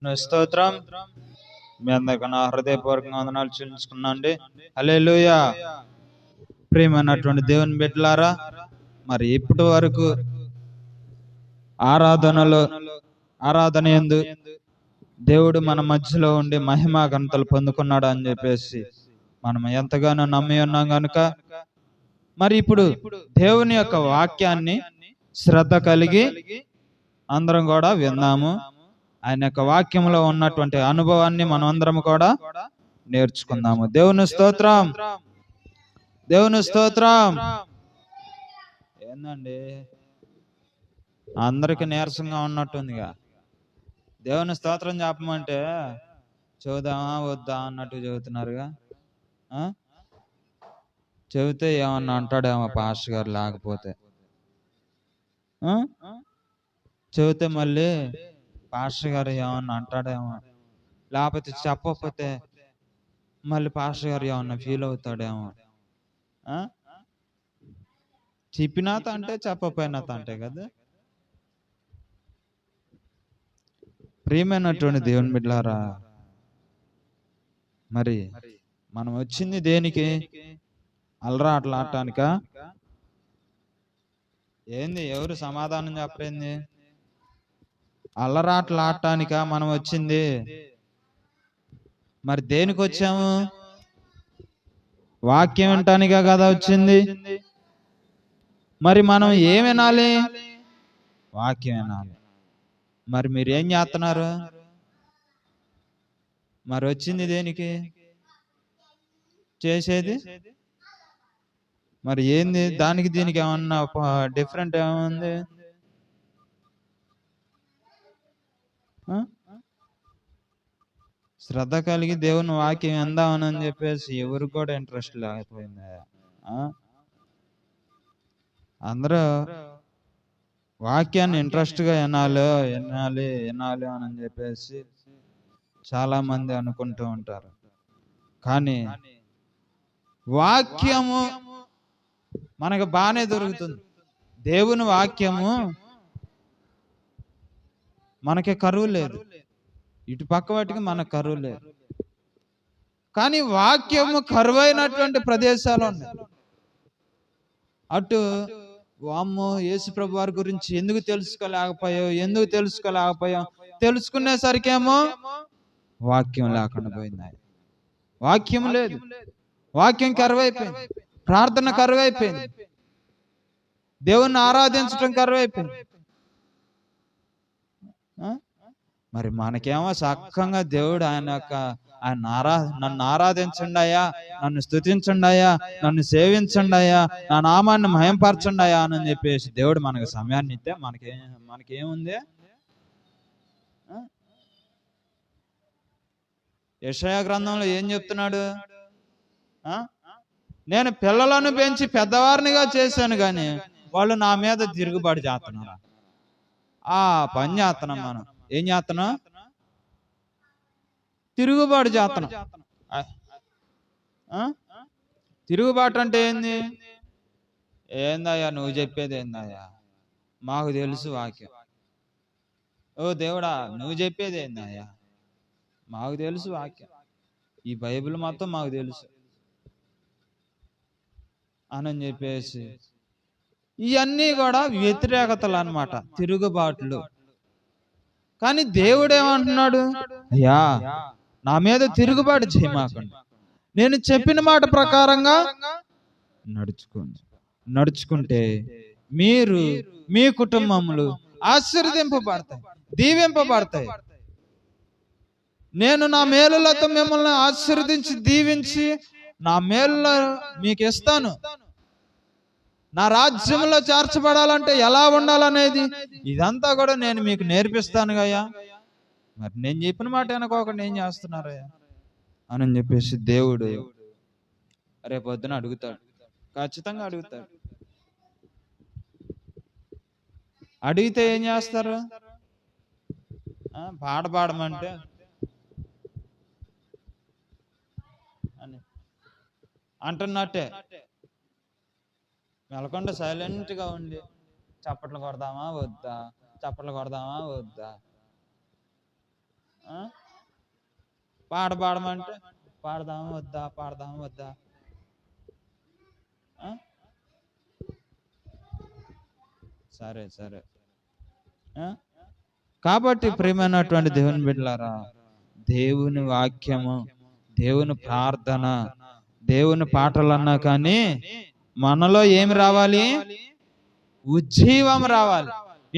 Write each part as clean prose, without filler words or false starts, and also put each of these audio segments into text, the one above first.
స్తోత్రం. మీ అందరికి నా హృదయపూర్వకంగా వందనాలు చెల్లించుకున్నాండి. హల్లెలూయా. ప్రియమైనటువంటి దేవుని బిడ్డలారా, మరి ఇప్పటి వరకు ఆరాధన యందు దేవుడు మన మధ్యలో ఉండి మహిమా ఘనతలు పొందుకున్నాడు అని చెప్పేసి మనం ఎంతగానో నమ్మి ఉన్నాం కనుక, మరి ఇప్పుడు దేవుని యొక్క వాక్యాన్ని శ్రద్ధ కలిగి అందరం కూడా విన్నాము. ఆయన యొక్క వాక్యంలో ఉన్నటువంటి అనుభవాన్ని మనం అందరం కూడా నేర్చుకుందాము. దేవుని స్తోత్రం, దేవుని స్తోత్రం. ఏందండి అందరికి నీరసంగా ఉన్నట్టుందిగా. దేవుని స్తోత్రం చెప్పమంటే చదువుదామా వద్దా అన్నట్టు చెబుతున్నారుగా. చెబితే ఏమన్నా అంటాడేమో పాస్టర్ గారు, లేకపోతే చెబితే మళ్ళీ పాస్టర్ గారు ఏమన్నా అంటాడేమో, లేకపోతే చెప్పకపోతే మళ్ళీ పాస్టర్ గారు ఏమన్నా ఫీల్ అవుతాడేమో. చెప్పినా తంటే చెప్పపోయినా తంటే కదా. ప్రియమైనటువంటి దేవుని బిడ్డలారా, మరి మనం వచ్చింది దేనికి? అలరా అట్లా ఆడటానికా? ఏంది ఎవరు సమాధానం చెప్పలేంది? అల్లరాట్లు ఆడటానికా మనం వచ్చింది? మరి దేనికి వచ్చాము? వాక్యం వినటానికా కదా వచ్చింది. మరి మనం ఏం వినాలి? వాక్యం వినాలి. మరి మీరు ఏం చేస్తున్నారు? మరి వచ్చింది దేనికి? చేసేది మరి ఏంది? దానికి దీనికి ఏమన్నా డిఫరెంట్ ఏముంది? శ్రద్ధ కలిగి దేవుని వాక్యం ఎందామని చెప్పేసి ఎవరికి కూడా ఇంట్రెస్ట్ లేకపోయింది. అందరూ వాక్యాన్ని ఇంట్రెస్ట్గా వినాలి అని చెప్పేసి చాలా మంది అనుకుంటూ ఉంటారు. కానీ వాక్యము మనకు బాగానే దొరుకుతుంది. దేవుని వాక్యము మనకి కరువు లేదు, ఇటు పక్క వాటికి మనకు కరువు లేదు. కానీ వాక్యము కరువైనటువంటి ప్రదేశాలు ఉన్నాయి. అటు వామ్మో యేసుప్రభు వారి గురించి ఎందుకు తెలుసుకోలేకపోయాం తెలుసుకునేసరికేమో వాక్యం లేకుండా పోయింది. వాక్యం లేదు, వాక్యం కరువైపోయింది, ప్రార్థన కరువైపోయింది, దేవుణ్ణి ఆరాధించడం కరువైపోయింది. మరి మనకేమో చక్కగా దేవుడు నన్ను ఆరాధించండి అయ్యా, నన్ను స్తుతించండి అయ్యా, నన్ను సేవించండి అయ్యా, నా నామాన్ని మహింపరచండి అయ్యా అని చెప్పేసి దేవుడు మనకు సమయాన్ని ఇస్తే మనకేముంది? యెషయా గ్రంథంలో ఏం చెప్తున్నాడు? నేను పిల్లలను పెంచి పెద్దవారినిగా చేశాను కానీ వాళ్ళు నా మీద తిరుగుబాటు చేస్తున్నారు. ఆ పని చేస్తున్నాం. మనం ఏం చేస్తున్నాం? తిరుగుబాటు చేస్తున్నాం. తిరుగుబాటు అంటే ఏందయ్యా నువ్వు చెప్పేది ఏందయ్యా? మాకు తెలుసు వాక్యం. ఓ దేవుడా నువ్వు చెప్పేది ఏందయ్యా? మాకు తెలుసు వాక్యం, ఈ బైబిల్ మొత్తం మాకు తెలుసు అని చెప్పేసి ఇవన్నీ కూడా వ్యతిరేకతలు అన్నమాట, తిరుగుబాట్లు. కానీ దేవుడు ఏమంటున్నాడు? అయ్యా నా మీద తిరుగుబాటు చేయమాకండి, నేను చెప్పిన మాట ప్రకారంగా నడుచుకుంటే మీరు మీ కుటుంబములు ఆశీర్వదింపబడతాయి, దీవింపబడతాయి. నేను నా మేలులతో మిమ్మల్ని ఆశీర్వదించి దీవించి నా మేలులో మీకు ఇస్తాను. నా రాజ్యంలో చేర్చబడాలంటే ఎలా ఉండాలనేది ఇదంతా కూడా నేను మీకు నేర్పిస్తాను గయ్యా. మరి నేను చెప్పిన మాట అనుకోకుండా ఏం చేస్తున్నారయ్యా అని చెప్పేసి దేవుడు రేపొద్దున అడుగుతాడు, ఖచ్చితంగా అడుగుతాడు. అడిగితే ఏం చేస్తారు? పాట పాడమంటే అని అంటున్నట్టే మెలకుండా సైలెంట్గా ఉండి చప్పట్లు కొడదామా వద్దా, చప్పట్లు కొడదామా వద్దా, ఆ? పాడమంటే పాడదాము వద్దా, పాడదాము వద్దా? ఆ? సరే సరే. ఆ? కాబట్టి ప్రియమైనటువంటి దేవుని బిడ్డలారా, దేవుని వాక్యము, దేవుని ప్రార్థన, దేవుని పాటలు అన్నా కానీ మనలో ఏమి రావాలి? ఉజ్జీవం రావాలి,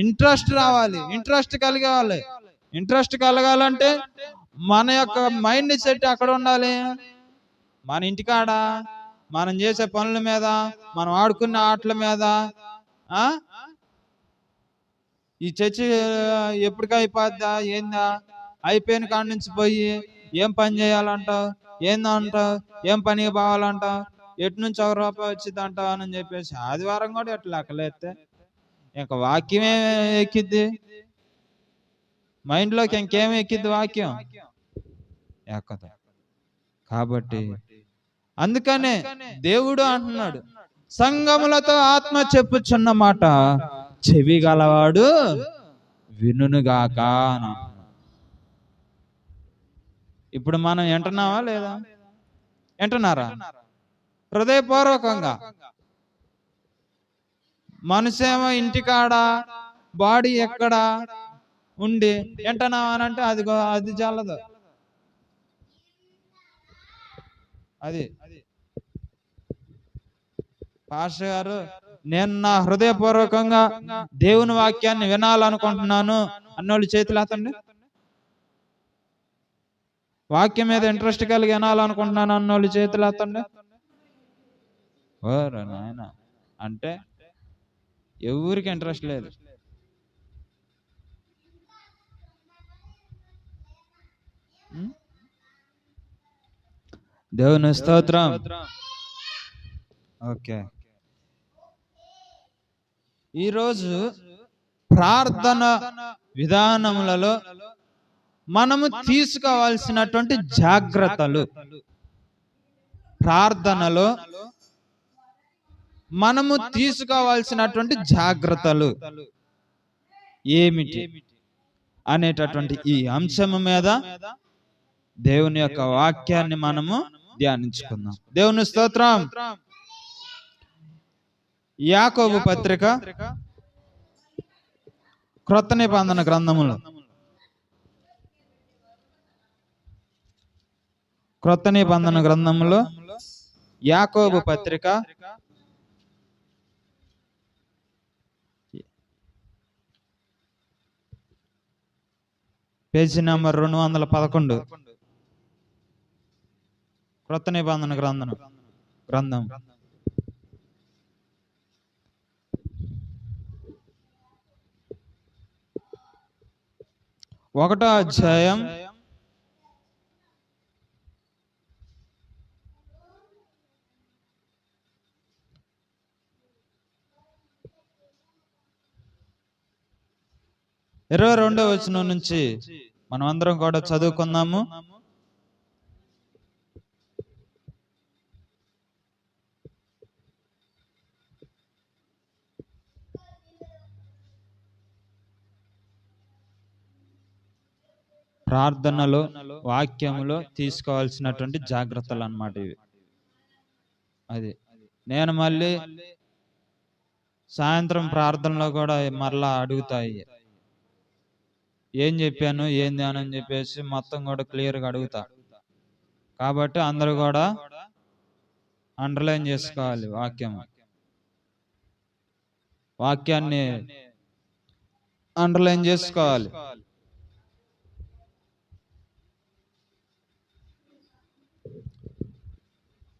ఇంట్రెస్ట్ రావాలి, ఇంట్రెస్ట్ కలగాలి. ఇంట్రెస్ట్ కలగాలంటే మన యొక్క మైండ్ సెట్ అక్కడ ఉండాలి. మన ఇంటికాడ మనం చేసే పనుల మీద, మనం ఆడుకునే ఆటల మీద, ఆ ఈ చర్చి ఎప్పటికీ అయిపోద్దా ఏందా, అయిపోయిన కాడ నుంచి పోయి ఏం పని చేయాలంటావు, ఏందంటావు, ఏం పనికి పోవాలంటావు, ఎటు నుంచి ఒక రూపాయి వచ్చింది అంటావు అని చెప్పేసి ఆదివారం కూడా ఎట్లా లెక్కలేస్తే ఇంకా వాక్యమే ఎక్కిద్ది మైండ్లోకి. ఇంకేం ఎక్కిద్ది? వాక్యం ఎక్కదు. కాబట్టి అందుకనే దేవుడు అంటున్నాడు, సంగములతో ఆత్మ చెప్పుచున్న మాట చెవి గలవాడు వినుగాక. ఇప్పుడు మనం వింటున్నావా లేదా? వింటున్నారా? హృదయపూర్వకంగా. మనసేమో ఇంటికాడ, బాడీ ఎక్కడ ఉండి వింటున్నావా అని అంటే అది చాలదు. అది పాస్టర్ గారు, నేను నా హృదయపూర్వకంగా దేవుని వాక్యాన్ని వినాలనుకుంటున్నాను అన్నోళ్ళు చేతులు ఎత్తండి. వాక్యం మీద ఇంట్రెస్ట్ కలిగి వినాలనుకుంటున్నాను అన్నోళ్ళు చేతులు ఎత్తండి. ఓరే నాయన, అంటే ఎవరికి ఇంట్రెస్ట్ లేదు. దేవుని స్తోత్రం. ఓకే, ఈరోజు ప్రార్థన విధానములలో మనము తీసుకోవాల్సినటువంటి జాగ్రత్తలు, ప్రార్థనలో మనము తీసుకోవాల్సినటువంటి జాగ్రత్తలు ఏమిటి అనేటటువంటి ఈ అంశము మీద దేవుని యొక్క వాక్యాన్ని మనము ధ్యానించుకుందాం. దేవుని స్తోత్రం. యాకోబు పత్రిక క్రొత్త నిబంధన గ్రంథములో, క్రొత్త నిబంధన గ్రంథములో యాకోబు పత్రిక పేజీ నెంబర్ 211. క్రొత్త నిబంధన గ్రంథం 1వ అధ్యాయం 22వ వచనం నుంచి మనం అందరం కూడా చదువుకుందాము. ప్రార్థనలో, వాక్యములో తీసుకోవాల్సినటువంటి జాగ్రత్తలు అన్నమాట ఇవి. అది నేను మళ్ళీ సాయంత్రం ప్రార్థనలో కూడా మరలా అడుగుతాయి, ఏం చెప్పాను ఏంది అని చెప్పేసి మొత్తం కూడా క్లియర్గా అడుగుతా. కాబట్టి అందరూ కూడా అండర్లైన్ చేసుకోవాలి. వాక్యాన్ని అండర్లైన్ చేసుకోవాలి.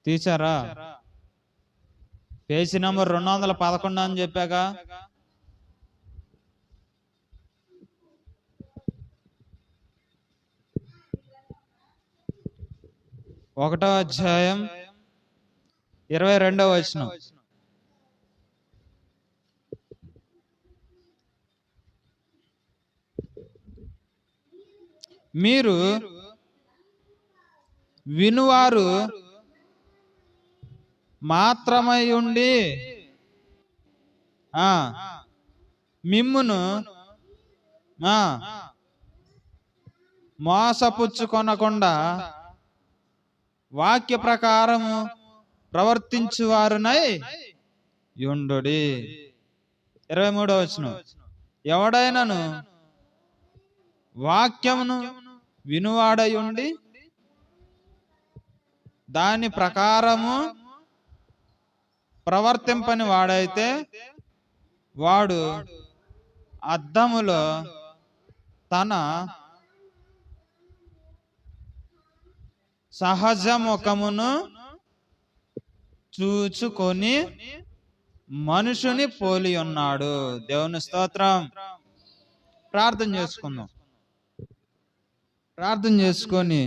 తీసారా? పేజీ నెంబర్ 211 అని చెప్పాక 1వ అధ్యాయం 22వ వచనం. మీరు వినువారు మాత్రమై ఉండి మిమ్మును మోసపుచ్చుకొనకుండా వాక్య ప్రకారము ప్రవర్తించువారునై యుండుడి. 23వ వచనం, ఎవడైనను వాక్యమును వినువాడయుండి దాని ప్రకారము ప్రవర్తింపని వాడైతే వాడు అద్దములో తన సహజ ముఖమును చూచుకొని మనుషుని పోలి ఉన్నాడు. దేవుని స్తోత్రం. ప్రార్థన చేసుకుందాం. ప్రార్థన చేసుకొని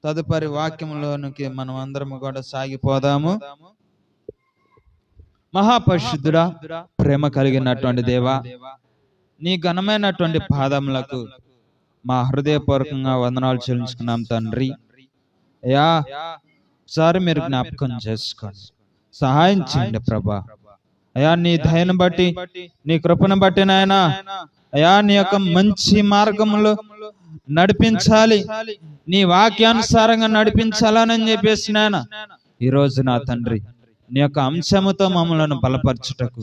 తదుపరి వాక్యంలోనికి మనం అందరము కూడా సాగిపోదాము. మహాపరిశుద్ధుడా, ప్రేమ కలిగినటువంటి దేవా, నీ ఘనమైనటువంటి పాదములకు మా హృదయపూర్వకంగా వందనాలు చెల్లించుకున్నాం తండ్రి. అయ్యా, ఒకసారి మీరు జ్ఞాపకం చేసుకోండి, సహాయం చేయండి ప్రభా. అయ్యా, నీ దయను బట్టి, నీ కృపను బట్టి నాయనా, అయ్యా నీ యొక్క మంచి మార్గంలో నడిపించాలి, నీ వాక్యానుసారంగా నడిపించాలని చెప్పేసి నాయన ఈరోజు నా తండ్రి నీ యొక్క అంశముతో మమ్మలను బలపరచుటకు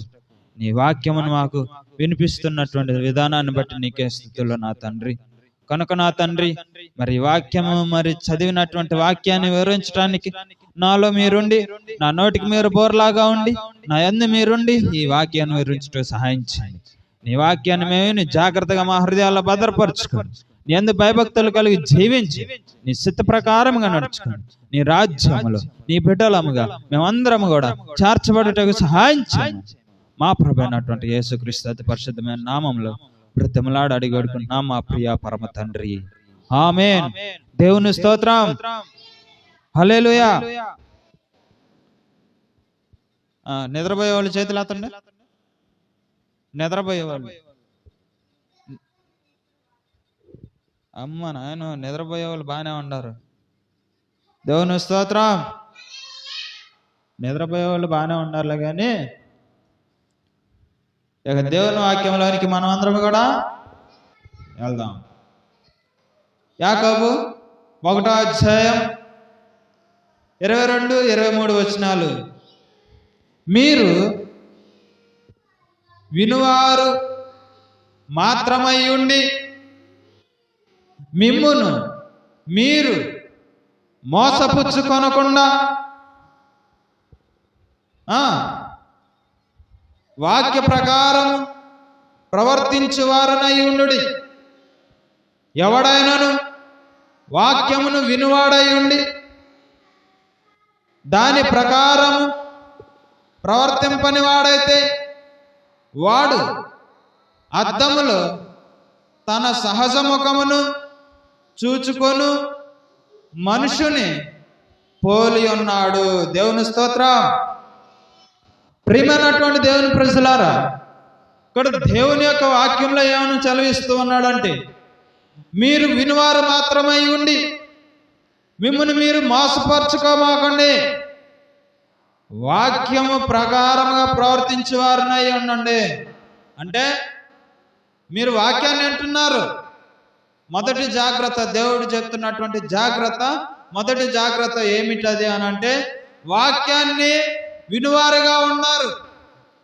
నీ వాక్యమును మాకు వినిపిస్తున్నటువంటి విధానాన్ని బట్టి నీకే స్తుతులు నా తండ్రి. కనుక నా తండ్రి, మరి వాక్యము మరి చదివినటువంటి వాక్యాన్ని వివరించడానికి నాలో మీరుండి, నా నోటికి మీరు బోర్లాగా ఉండి, నా యందు మీరుండి ఈ వాక్యాన్ని వివరించడం సహాయం చేయండి. నీ వాక్యాన్ని మేము జాగ్రత్తగా మా హృదయాల్లో భద్రపరచుకోండి. నీ యందు భయభక్తులు కలిగి జీవించి నీ చిత్త ప్రకారముగా నడుచుకోండి. నీ రాజ్యములో నీ బిడ్డలముగా మేమందరము కూడా చేర్చబడుటకు సహాయం చేయండి. మా ప్రభు అయినటువంటి యేసుక్రీస్తు అతి పరిశుద్ధమైన నామంలో బ్రతిమలాడి అడిగి వేడుకుంటున్నాం మా ప్రియ పరమ తండ్రి. ఆమేన్. దేవుని స్తోత్రం. హల్లెలూయా. నిద్రపోయే వాళ్ళు చేతులు ఎత్తండి. నిద్రపోయే వాళ్ళు, అమ్మ నాయన, నిద్రపోయే వాళ్ళు బాగానే ఉన్నారు. దేవుని స్తోత్రం. నిద్రపోయే వాళ్ళు బాగానే ఉండాలి, కానీ ఇక దేవుని వాక్యంలోనికి మనం అందరం కూడా వెళ్దాం. యాకోబు 1వ అధ్యాయం 22, 23 వచనాలు. మీరు వినువారు మాత్రమై ఉండి మిమ్మును మీరు మోసపుచ్చుకొనకుండా వాక్య ప్రకారం ప్రవర్తించువారనై ఉండుడి. ఎవడైనను వాక్యమును వినువాడై ఉండి దాని ప్రకారం ప్రవర్తింపని వాడైతే వాడు అద్దములో తన సహజ ముఖమును చూచుకొను మనుషుని పోలి ఉన్నాడు. దేవుని స్తోత్రం. ప్రియమైనటువంటి దేవుని ప్రజలారా, ఇక్కడ దేవుని యొక్క వాక్యంలో ఏమని చదివిస్తూ ఉన్నాడంటే, మీరు వినువారు మాత్రమై ఉండి మిమ్మల్ని మీరు మోసపరచుకోమాకండి, వాక్యము ప్రకారంగా ప్రవర్తించేవారినై ఉండండి. అంటే మీరు వాక్యాన్ని వింటున్నారు, మొదటి జాగ్రత్త, దేవుడు చెప్తున్నటువంటి జాగ్రత్త, మొదటి జాగ్రత్త ఏమిటది అని అంటే, వాక్యాన్ని వినువారుగా ఉన్నారు,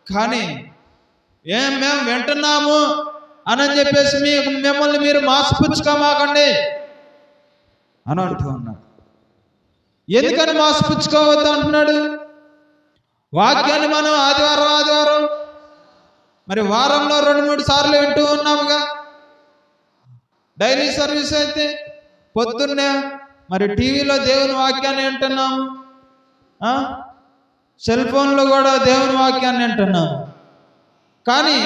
కానీ మేము వింటున్నాము అని చెప్పేసి మిమ్మల్ని మీరు మోసపుచ్చుకోమాకండి అని అంటూ ఉన్నాడు. ఎందుకని మోసపుచ్చుకోవద్దు అంటున్నాడు? వాక్యాన్ని మనం ఆదివారం మరి వారంలో 2-3 సార్లు వింటూ ఉన్నాముగా. డైలీ సర్వీస్ అయితే పొద్దున్నే మరి టీవీలో దేవుని వాక్యాన్ని వింటున్నాము, సెల్ ఫోన్లో కూడా దేవుని వాక్యాన్ని వింటున్నాము. కానీ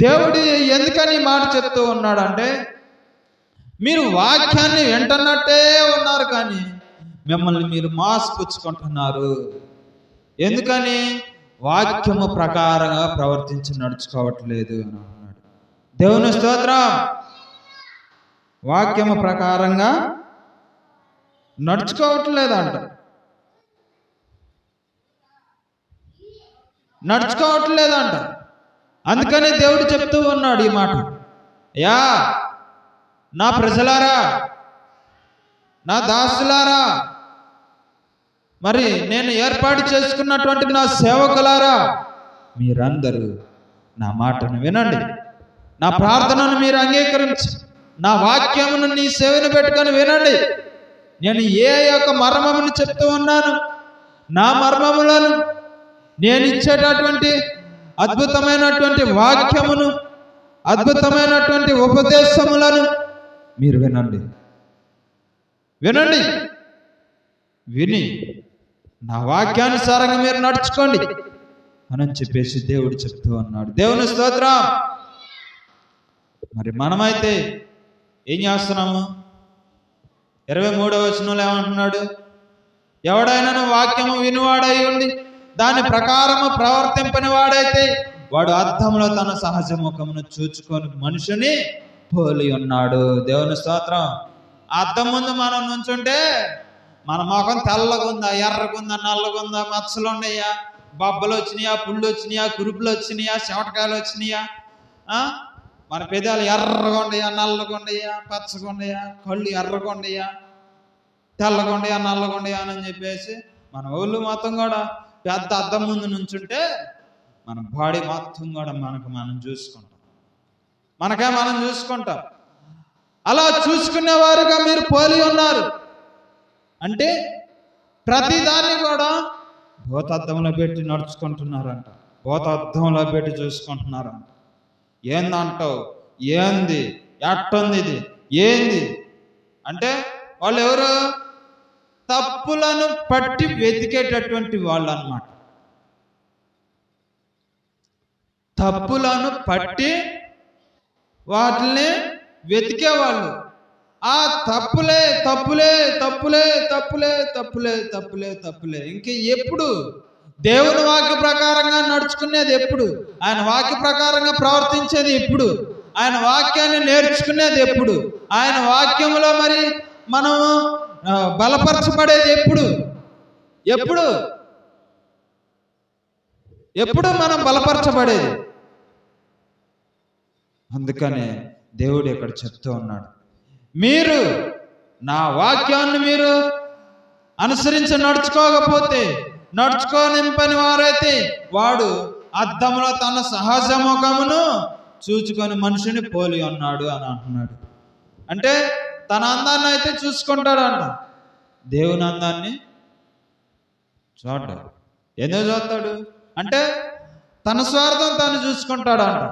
దేవుడు ఎందుకని మాట చెప్తూ ఉన్నాడంటే, మీరు వాక్యాన్ని వింటున్నట్టే ఉన్నారు, కానీ మిమ్మల్ని మీరు మోసపుచ్చుకుంటున్నారు. ఎందుకని? వాక్యము ప్రకారంగా ప్రవర్తించి నడుచుకోవట్లేదు అని అన్నాడు. దేవుని స్తోత్రం. వాక్యము ప్రకారంగా నడుచుకోవట్లేదంట. అందుకనే దేవుడు చెప్తూ ఉన్నాడు ఈ మాట. నా ప్రజలారా, నా దాసులారా, మరి నేను ఏర్పాటు చేసుకున్నటువంటి నా సేవకులారా, మీరందరూ నా మాటను వినండి, నా ప్రార్థనను మీరు అంగీకరించి నా వాక్యమును నీ సేవను పెట్టుకొని వినండి. నేను ఏ యొక్క మర్మమును చెప్తూ ఉన్నాను, నా మర్మములను, నేను ఇచ్చేటటువంటి అద్భుతమైనటువంటి వాక్యమును, అద్భుతమైనటువంటి ఉపదేశములను మీరు వినండి. వినండి, విని నా వాక్యానుసారంగా మీరు నడుచుకోండి అని చెప్పేసి దేవుడు చెప్తూ ఉన్నాడు. దేవుని స్తోత్రం. మరి మనమైతే ఏం చేస్తున్నాము? 23వ వచనంలో ఏమంటున్నాడు? ఎవడైనా వాక్యము వినివాడై ఉండి దాని ప్రకారము ప్రవర్తింపని వాడైతే వాడు అర్థంలో తన సహజ ముఖమును చూచుకొని మనుషుని పోలి ఉన్నాడు. దేవుని స్తోత్రం. అద్దం ముందు మనం నుంచుంటే మన ముఖం తెల్లగుందా, ఎర్రగుందా, నల్లగుందా, మచ్చలు ఉన్నాయా, బొబ్బలు వచ్చినాయా, పుళ్ళు వచ్చినాయా, కురుపులు వచ్చినాయా, చెమటకాయలు వచ్చినాయా, మన పెదాలు ఎర్రగా ఉండయా, నల్లగా ఉండయా, పచ్చగా ఉండయా, కళ్ళు ఎర్రగా ఉండయా, తెల్లగా ఉండయా, నల్లగా ఉండయా అని చెప్పేసి మన ఊళ్ళు మొత్తం కూడా పెద్ద అద్దం ముందు నుంచుంటే మన బాడీ మొత్తం కూడా మనం చూసుకుంటాం, మనం చూసుకుంటాం. అలా చూసుకునేవారుగా మీరు పోలి ఉన్నారు. అంటే ప్రతిదాన్ని కూడా భూతద్దంలో పెట్టి నడుచుకుంటున్నారంట, భూతద్దంలో పెట్టి చూసుకుంటున్నారంట. ఏందంటావు, ఏంది, ఎట్టుంది, ఇది ఏంది అంటే వాళ్ళు ఎవరు? తప్పులను పట్టి వెతికేటటువంటి వాళ్ళు అన్నమాట. తప్పులను పట్టి వాటిని వెతికేవాళ్ళు. ఆ తప్పులే తప్పులే తప్పులే తప్పులే తప్పులే తప్పులే తప్పులే ఇంక ఎప్పుడు దేవుని వాక్య ప్రకారంగా నడుచుకునేది ఎప్పుడు? ఆయన వాక్య ప్రకారంగా ప్రవర్తించేది ఎప్పుడు? ఆయన వాక్యాన్ని నేర్చుకునేది ఎప్పుడు? ఆయన వాక్యంలో మరి మనము బలపరచబడేది ఎప్పుడు? ఎప్పుడు ఎప్పుడు మనం బలపరచబడేది? అందుకనే దేవుడు ఇక్కడ చెప్తూ ఉన్నాడు, మీరు నా వాక్యాన్ని మీరు అనుసరించి నడుచుకోకపోతే, నడుచుకోనింపని వారైతే వాడు అద్దంలో తన సహజ ముఖమును చూచుకొని మనిషిని పోలి ఉన్నాడు అని అంటున్నాడు. అంటే తన అందాన్ని అయితే చూసుకుంటాడంట, దేవుని అందాన్ని చూడ్డాడు. ఎందుకు చూస్తాడు అంటే తన స్వార్థం తాను చూసుకుంటాడంట.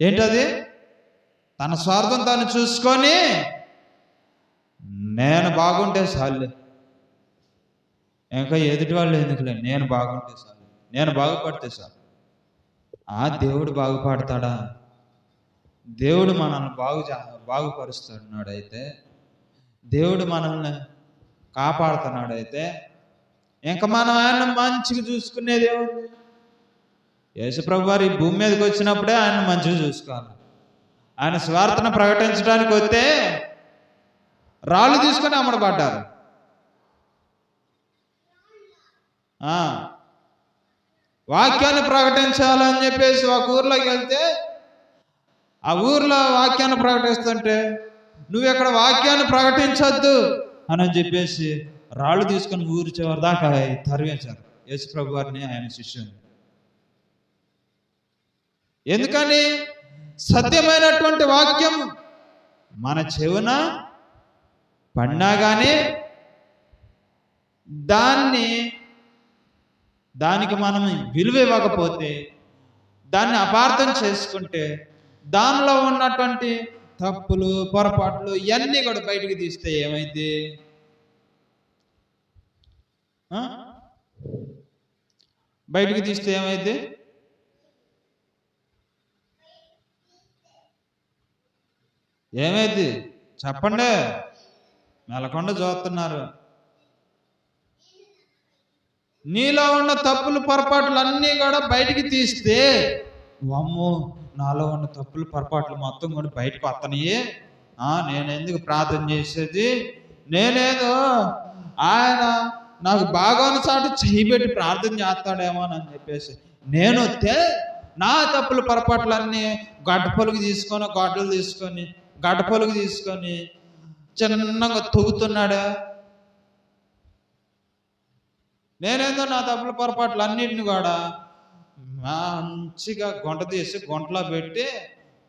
ఏంటది? తన స్వార్థం తాను చూసుకొని నేను బాగుంటే చాలు, ఇంకా ఎదుటి వాళ్ళు ఎందుకులే, నేను బాగుంటే చాలు, నేను బాగుపడితే చాలు. దేవుడు బాగుపడతాడా? దేవుడు మనల్ని బాగుపరుస్తున్నాడైతే, దేవుడు మనల్ని కాపాడుతున్నాడైతే ఇంకా మనం ఆయన మంచిగా చూసుకునేది ఏముంది? యేసుప్రభు వారు ఈ భూమి మీదకి వచ్చినప్పుడే ఆయన మంచిగా చూసుకోవాలి. ఆయన స్వార్థను ప్రకటించడానికి వస్తే రాళ్ళు తీసుకొని అమ్మడబడ్డారు. వాక్యాన్ని ప్రకటించాలని చెప్పేసి ఒక ఊర్లోకి వెళ్తే ఆ ఊర్లో వాక్యాన్ని ప్రకటిస్తుంటే నువ్వు ఎక్కడ వాక్యాన్ని ప్రకటించొద్దు అని చెప్పేసి రాళ్ళు తీసుకొని ఊరి చివరి దాకా తరివేశారు యేసుప్రభు వారిని, ఆయన శిష్యుని. ఎందుకని? సత్యమైనటువంటి వాక్యం మన చెవున పడినా కానీ దానికి మనం విలువ ఇవ్వకపోతే, దాన్ని అపార్థం చేసుకుంటే, దానిలో ఉన్నటువంటి తప్పులు పొరపాట్లు ఇవన్నీ కూడా బయటికి తీస్తే ఏమైంది? బయటికి తీస్తే ఏమైంది? ఏమైంది చెప్పండి, మెలకుండా చూస్తున్నారు. నీలో ఉన్న తప్పులు పొరపాట్లు అన్నీ కూడా బయటికి తీస్తే, అమ్మో నాలో ఉన్న తప్పులు పొరపాట్లు మొత్తం కూడా బయటకు వస్తున్నాయి, నేను ఎందుకు ప్రార్థన చేసేది, నేనేదో ఆయన నాకు బాగాను చాటు చేయబెట్టి ప్రార్థన చేస్తాడేమో అని చెప్పేసి నేను వస్తే నా తప్పులు పొరపాట్లన్నీ గడ్డపలుగు తీసుకొని గడ్డపలుగు తీసుకొని చిన్నగా తవ్వుతున్నాడా? నేనేందో నా తప్పుల పొరపాట్లు అన్నింటిని కూడా మంచిగా గుంట తీసి గుంటలో పెట్టి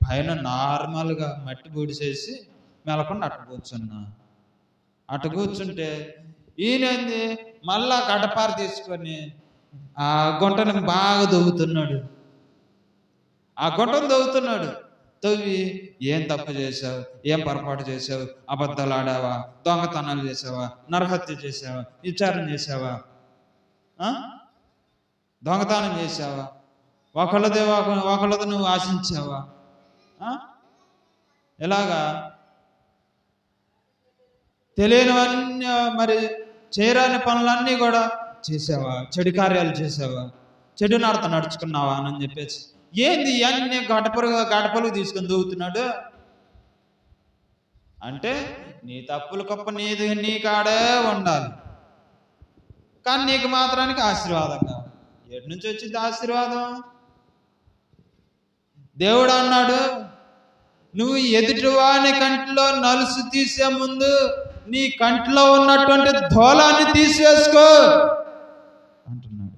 పైన నార్మల్గా మట్టి బూడిసేసి మెలకుండా అటు కూర్చుంటే ఈయనేంది మళ్ళా గడ్డపార తీసుకొని ఆ గుంటను బాగా దవ్వుతున్నాడు. ఆ గుంటను తవ్వి ఏం తప్పు చేసావు, ఏం పొరపాటు చేసావు, అబద్ధాలు ఆడావా, దొంగతనాలు చేసావా, నరహత్య చేసావా, విచారణ చేసావా, దొంగతనం చేసావా, ఒకళ్ళది నువ్వు ఆశించావా, ఇలాగా తెలియనివన్నీ మరి చేయరాని పనులన్నీ కూడా చేసావా, చెడు కార్యాలు చేసావా, చెడు నడత నడుచుకున్నావా అని చెప్పేసి ఏంది అన్ని గడపలు తీసుకొని దూగుతున్నాడు అంటే నీ తప్పులు గొప్ప నీ కాడే ఉండాలి, కానీ నీకు మాత్రానికి ఆశీర్వాదం కావాలి. ఎటు నుంచి వచ్చింది ఆశీర్వాదం? దేవుడు అన్నాడు, నువ్వు ఎదుటివాని కంటిలో నలుసు తీసే ముందు నీ కంటిలో ఉన్నటువంటి దోలాన్ని తీసివేసుకో అంటున్నాడు.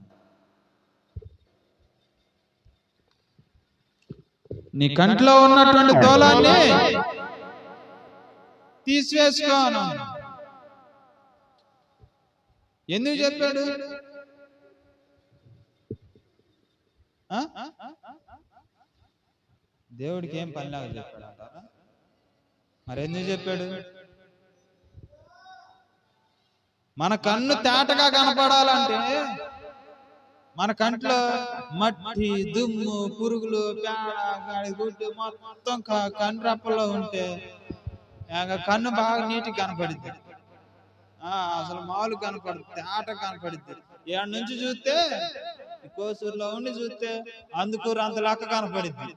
నీ కంటిలో ఉన్నటువంటి దోలాన్ని తీసివేసుకో. ఎందుకు చెప్పాడు? దేవుడికి ఏం పనిలాగా చెప్పాడు అంటారా? మరి ఎందుకు చెప్పాడు? మన కన్ను తేటగా కనపడాలంటే మన కంట్లో మట్టి, దుమ్ము, పురుగులు, పేడ, గుడ్డు మొత్తం కన్ను రెప్పలో ఉంటే కన్ను బాగా నీటికి కనపడిద్ది. అసలు మామూలు కనపడుద్ది, తేట కనపడిద్ది. ఏడు నుంచి చూస్తే కోసూరులో ఉండి చూస్తే అందుకూరు అంత లెక్క కనపడిద్ది.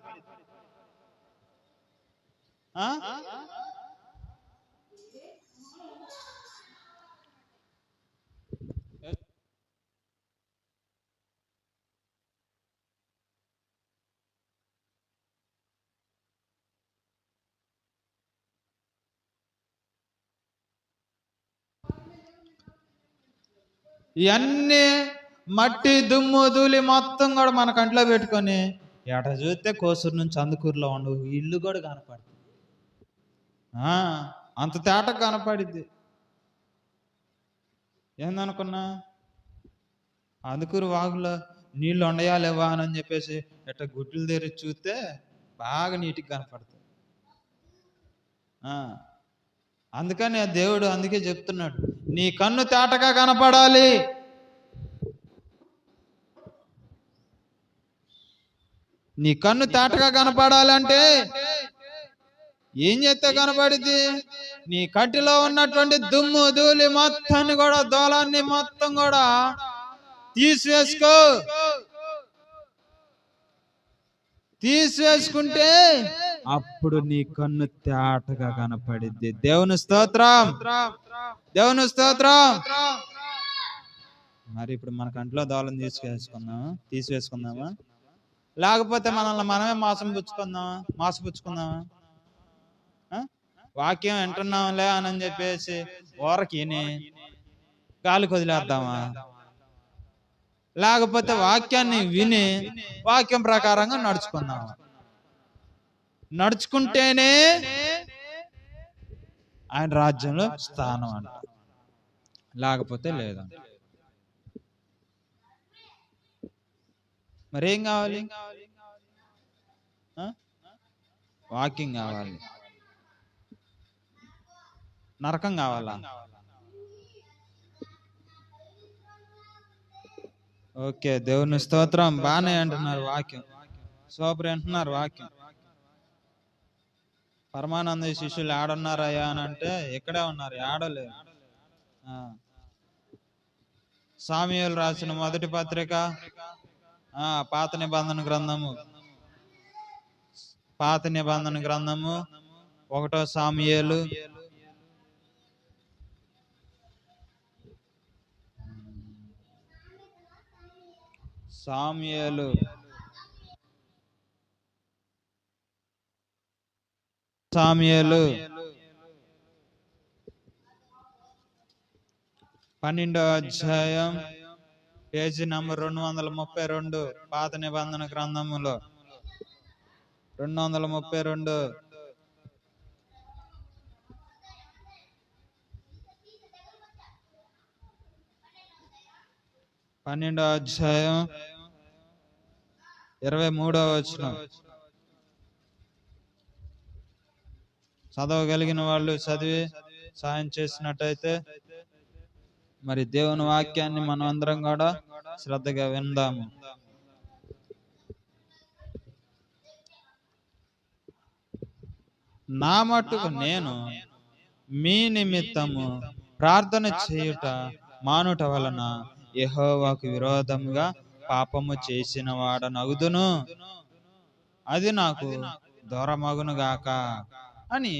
ఇవన్నీ మట్టి, దుమ్ము, ధూళి మొత్తం కూడా మన కంట్లో పెట్టుకొని ఎట చూస్తే కోసూరు నుంచి అందుకూరులో ఉండవు ఇల్లు కూడా కనపడుతుంది. అంత తేట కనపడిద్ది. ఏందనుకున్నా అందుకూరు వాగులో నీళ్ళు ఉండయాలేవా అని చెప్పేసి ఎట్ట గుడ్లు తెరిచి చూస్తే బాగా నీటికి కనపడుతుంది. అందుకని దేవుడు అందుకే చెప్తున్నాడు, నీ కన్ను తేటగా కనపడాలి. నీ కన్ను తేటగా కనపడాలంటే ఏం చేస్తే కనపడిద్ది? నీ కంటిలో ఉన్నటువంటి దుమ్ము, ధూళి మొత్తాన్ని కూడా, దోలాన్ని మొత్తం కూడా తీసివేసుకుంటే అప్పుడు నీ కన్ను తేటగా కనపడిద్ది. దేవుని స్తోత్రం, దేవుని స్తోత్రం. మరి ఇప్పుడు మన కంట్లో దోళం తీసివేసుకుందామా? లేకపోతే మనల్ని మనమే మోసపుచ్చుకుందామా? వాక్యం వింటున్నాంలే అని చెప్పేసి ఊరకి గాలి వదిలేద్దామా? లేకపోతే వాక్యాన్ని విని వాక్యం ప్రకారంగా నడుచుకుందామా? నడుచుకుంటేనే ఆయన రాజ్యంలో స్థానం అంట, లేకపోతే లేదంట. మరేం కావాలి? వాక్యం కావాలి. నరకం కావాలా? ఓకే, దేవుని స్తోత్రం. బాగానే అంటున్నారు వాక్యం, సూపర్ అంటున్నారు వాక్యం. పరమానంద శిష్యులు ఆడున్నారయ్యా అని అంటే ఇక్కడే ఉన్నారు, ఆడలేదు. సామ్యూయేలు రాసిన మొదటి పత్రిక పాత నిబంధన గ్రంథము 1వ సామ్యూయేలు 1 సామ్యూయేలు 12వ అధ్యాయం పేజీ నంబర్ 232 పాత నిబంధన గ్రంథములో 232. 12వ అధ్యాయం 23వ వచనం. చదవగలిగిన వాళ్ళు చదివి సాయం చేసినట్టయితే మరి దేవుని వాక్యాన్ని మనం అందరం కూడా శ్రద్ధగా విందాము. నా మట్టుకు నేను మీ నిమిత్తము ప్రార్థన చేయుట మానుట వలన యెహోవాకు విరోధముగా పాపము చేసిన వాడనగుదును, అది నాకు దూరమగును గాక అని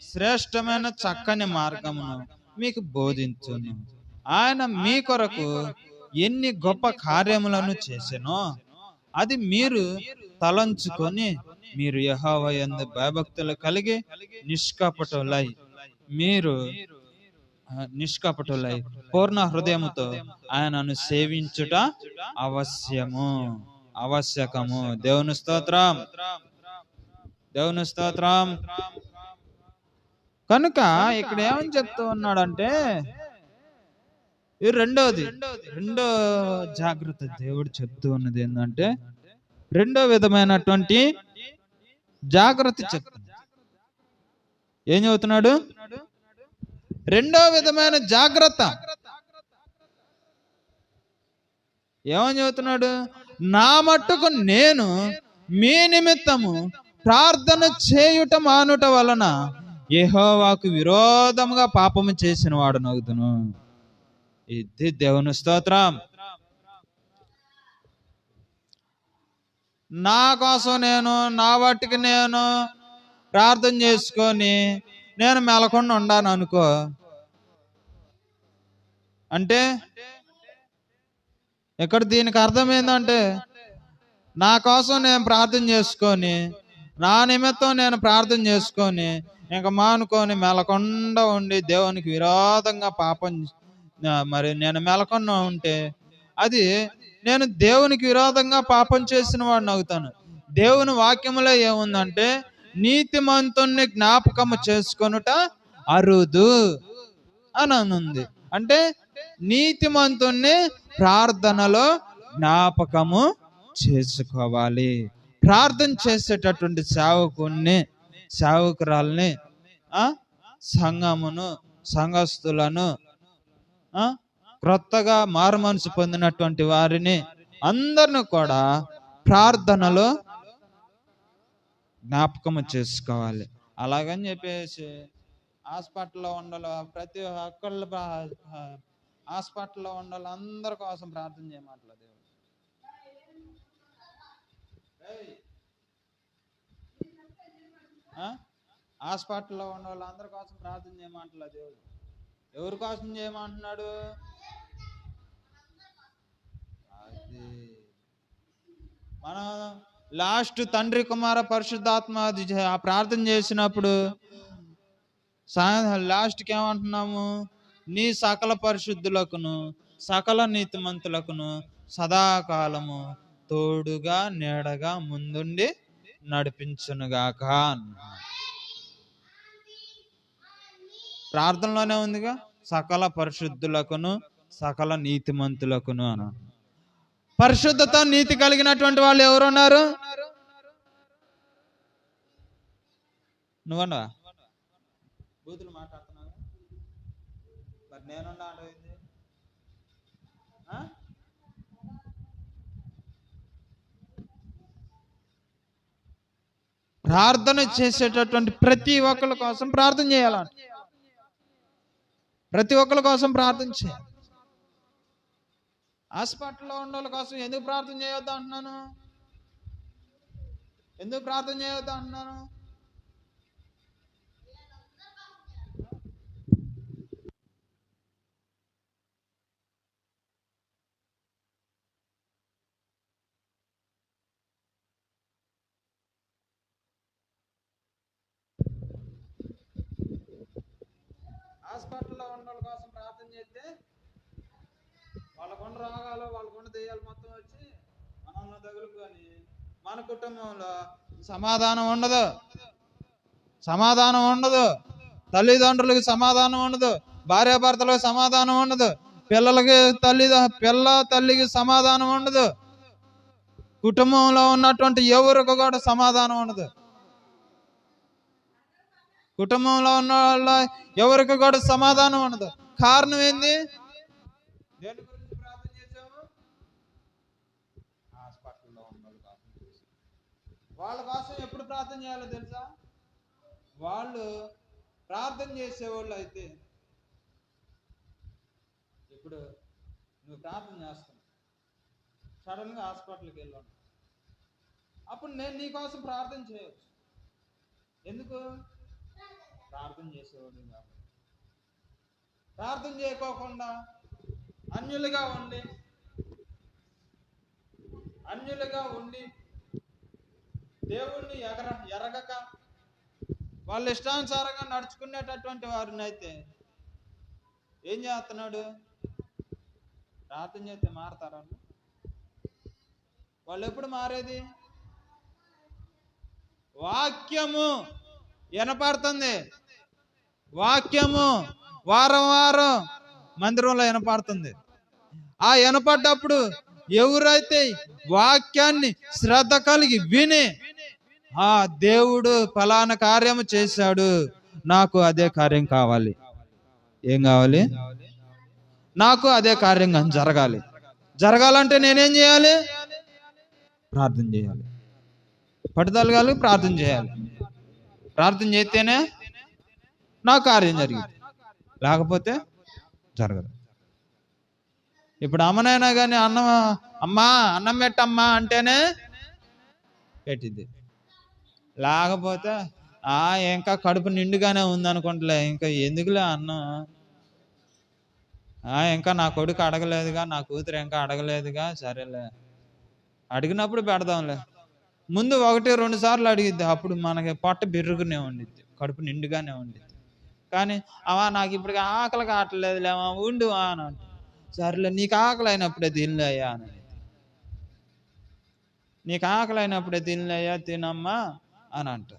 శ్రేష్టమైన చక్కని మార్గమును మీకు బోధించును. ఆయన మీ కొరకు ఎన్ని గొప్ప కార్యములను చేసెనో అది మీరు తలంచుకొని మీరు యెహోవా యందు భయభక్తులు కలిగి నిష్కపటులై పూర్ణ హృదయముతో ఆయనను సేవించుట ఆవశ్యకము. దేవుని స్తోత్రం, దేవుని స్తోత్రం. కనుక ఇక్కడ ఏమని చెప్తూ ఉన్నాడంటే, ఈ రెండో జాగ్రత్త దేవుడు చెప్తూ ఉన్నది ఏంటంటే, రెండో విధమైనటువంటి జాగ్రత్త చెప్తున్నాడు. ఏం చెబుతున్నాడు? రెండో విధమైన జాగ్రత్త ఏమని చెబుతున్నాడు? నా మట్టుకు నేను మీ నిమిత్తము ప్రార్థన చేయుట మానుట వలన యెహోవాకు విరోధముగా పాపము చేసిన వాడు నగుదును. ఇది దేవుని స్తోత్రం. నా కోసం నా వాటికి నేను ప్రార్థన చేసుకొని నేను మెలకుండా ఉండాను అనుకో, అంటే ఇక్కడ దీనికి అర్థం ఏంటంటే, నా కోసం నేను ప్రార్థన చేసుకొని నా నిమిత్తం నేను ప్రార్థన చేసుకొని ఇంకా మానుకొని మెలకుండా ఉండి దేవునికి విరోధంగా పాపం మరి నేను మెలకుండా ఉంటే అది నేను దేవునికి విరోధంగా పాపం చేసిన వాడిని అవుతాను. దేవుని వాక్యములో ఏముందంటే, నీతిమంతుణ్ణి జ్ఞాపకము చేసుకొనుట అరుదు అని ఉంది. అంటే నీతిమంతుణ్ణి ప్రార్థనలో జ్ఞాపకము చేసుకోవాలి. ప్రార్థన చేసేటటువంటి సేవకురాల్ని సంఘస్థులను క్రొత్తగా మారుమనసు పొందినటువంటి వారిని అందరిని కూడా ప్రార్థనలో జ్ఞాపకము చేసుకోవాలి. అలాగని చెప్పేసి హాస్పిటల్లో ఉండాలి, ప్రతి ఒక్కళ్ళు హాస్పిటల్లో ఉండాలి, అందరి కోసం ప్రార్థన చేయమంటలేదు దేవుడు. హాస్పిటల్లో ఉన్న వాళ్ళందరి కోసం ప్రార్థన చేయమంటలేదు దేవుడు. ఎవరి కోసం చేయమంటున్నాడు? మనం లాస్ట్ తండ్రి కుమార పరిశుద్ధాత్మ ఆ ప్రార్థన చేసినప్పుడు లాస్ట్కి ఏమంటున్నాము? నీ సకల పరిశుద్ధులకును సకల నీతిమంతులకును సదాకాలము తోడుగా నీడగా ముందుండి నడిపించునుగాక. ప్రార్థనలోనే ఉందిగా, సకల పరిశుద్ధులకును సకల నీతిమంతులకును అన. పరిశుద్ధత నీతి కలిగినటువంటి వాళ్ళు ఎవరున్నారు? నువ్వన్నా బూతులు మాట్లాడుతున్నావు, మరి నేనున్నా అంటే ప్రార్థన చేసేటటువంటి ప్రతి ఒక్కరి కోసం ప్రార్థన చేయాలంట. ప్రతి ఒక్కరి కోసం ప్రార్థన చేయాలి. హాస్పిటల్లో ఉన్న వాళ్ళ కోసం ఎందుకు ప్రార్థన చేయొద్దు అంటున్నాను? ఎందుకు ప్రార్థన చేయొద్దు అంటున్నాను? రోగాలు వాళ్ళకున్న దెయ్యాలు మొత్తం వచ్చి మనల్ని తగులుకొని మన కుటుంబంలో సమాధానం ఉండదు, సమాధానం ఉండదు, తల్లిదండ్రులకి సమాధానం ఉండదు, భార్యాభర్తలకు సమాధానం ఉండదు, పిల్లలకి తల్లికి సమాధానం ఉండదు, కుటుంబంలో ఉన్నటువంటి ఎవరికి కూడా సమాధానం ఉండదు. కుటుంబంలో ఉన్న వాళ్ళ ఎవరికి కూడా సమాధానం ఉండదు. కారణం ఏంది? దేని గురించి ప్రార్థన చేసాము? హాస్పిటల్లో ఉన్న వాళ్ళ కోసం ఎప్పుడు ప్రార్థన చేయాలో తెలుసా? వాళ్ళు ప్రార్థన చేసేవాళ్ళు అయితే, ఇప్పుడు నువ్వు ప్రార్థన చేస్తావు, సడన్గా హాస్పిటల్కి వెళ్ళాను, అప్పుడు నేను నీకోసం ప్రార్థన చేయవచ్చు. ఎందుకు? ప్రార్థన చేసేవాడు కాబట్టి. ప్రార్థన చేయకోకుండా అన్యులుగా ఉండి దేవుణ్ణి ఎరగక వాళ్ళ ఇష్టానుసారంగా నడుచుకునేటటువంటి వారిని అయితే ఏం చేస్తున్నాడు? ప్రార్థన చేస్తే మారతారా? వాళ్ళు ఎప్పుడు మారేది? వాక్యము వినపడుతుంది, వాక్యము వారం వారం మందిరంలో వినపడుతుంది. ఆ వినపడ్డప్పుడు ఎవరైతే వాక్యాన్ని శ్రద్ధ కలిగి విని, ఆ దేవుడు ఫలానా కార్యము చేశాడు, నాకు అదే కార్యం కావాలి. ఏం కావాలి? నాకు అదే కార్యం జరగాలంటే నేనేం చేయాలి? ప్రార్థన చేయాలి, పట్టుదల కలిగి ప్రార్థన చేయాలి. ప్రార్థన చేస్తేనే నా కార్యం జరిగింది, లేకపోతే జరగదు. ఇప్పుడు అమ్మనైనా కానీ అన్నం పెట్టమ్మా అంటేనే పెట్టింది, లేకపోతే ఇంకా కడుపు నిండుగానే ఉందనుకుంటలే, ఇంకా ఎందుకులే అన్నం, ఇంకా నా కొడుకు అడగలేదుగా, నా కూతురు ఇంకా అడగలేదుగా, సరేలే అడిగినప్పుడు పెడదాంలే. ముందు 1-2 సార్లు అడిగిద్ది, అప్పుడు మనకి పొట్ట బిర్రుగునే ఉండిద్ది, కడుపు నిండుగానే ఉండిద్ది. కానీ నాకు ఇప్పుడు ఆకలి కావట్లేదులేమా, ఉండు అని అంట. సరేలే, నీకు ఆకలి అయినప్పుడే తినలేయ్యా అని, నీకు ఆకలి అయినప్పుడే తినలేయ్యా, తినమ్మా అని అంట.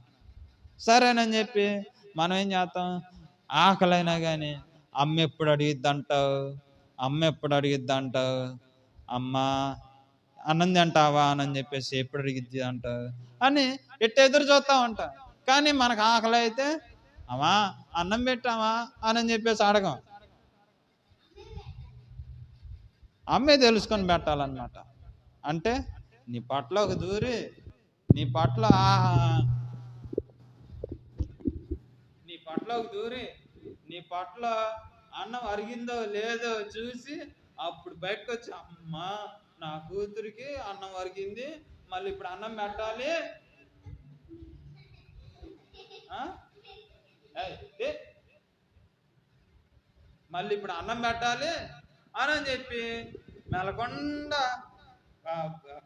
సరేనని చెప్పి మనం ఏం చేస్తాం? ఆకలైనా కానీ అమ్మ ఎప్పుడు అడిగిద్ది అంటావు, అమ్మ అన్నం తింటావా అని చెప్పేసి ఎప్పుడు అడిగిద్ది అంటావు అని ఎదురు చూస్తా ఉంటా. కానీ మనకు ఆకలి అయితే అమ్మా అన్నం పెట్టామా అని చెప్పేసి అడగం, అమ్మే తెలుసుకొని పెట్టాలన్నమాట. అంటే నీ పట్లోకి దూరి నీ పట్ల అన్నం అరిగిందో లేదో చూసి అప్పుడు బయటకు వచ్చి, అమ్మా నా కూతురికి అన్నం అరిగింది, మళ్ళీ ఇప్పుడు అన్నం పెట్టాలి, అని చెప్పి మెలకొండ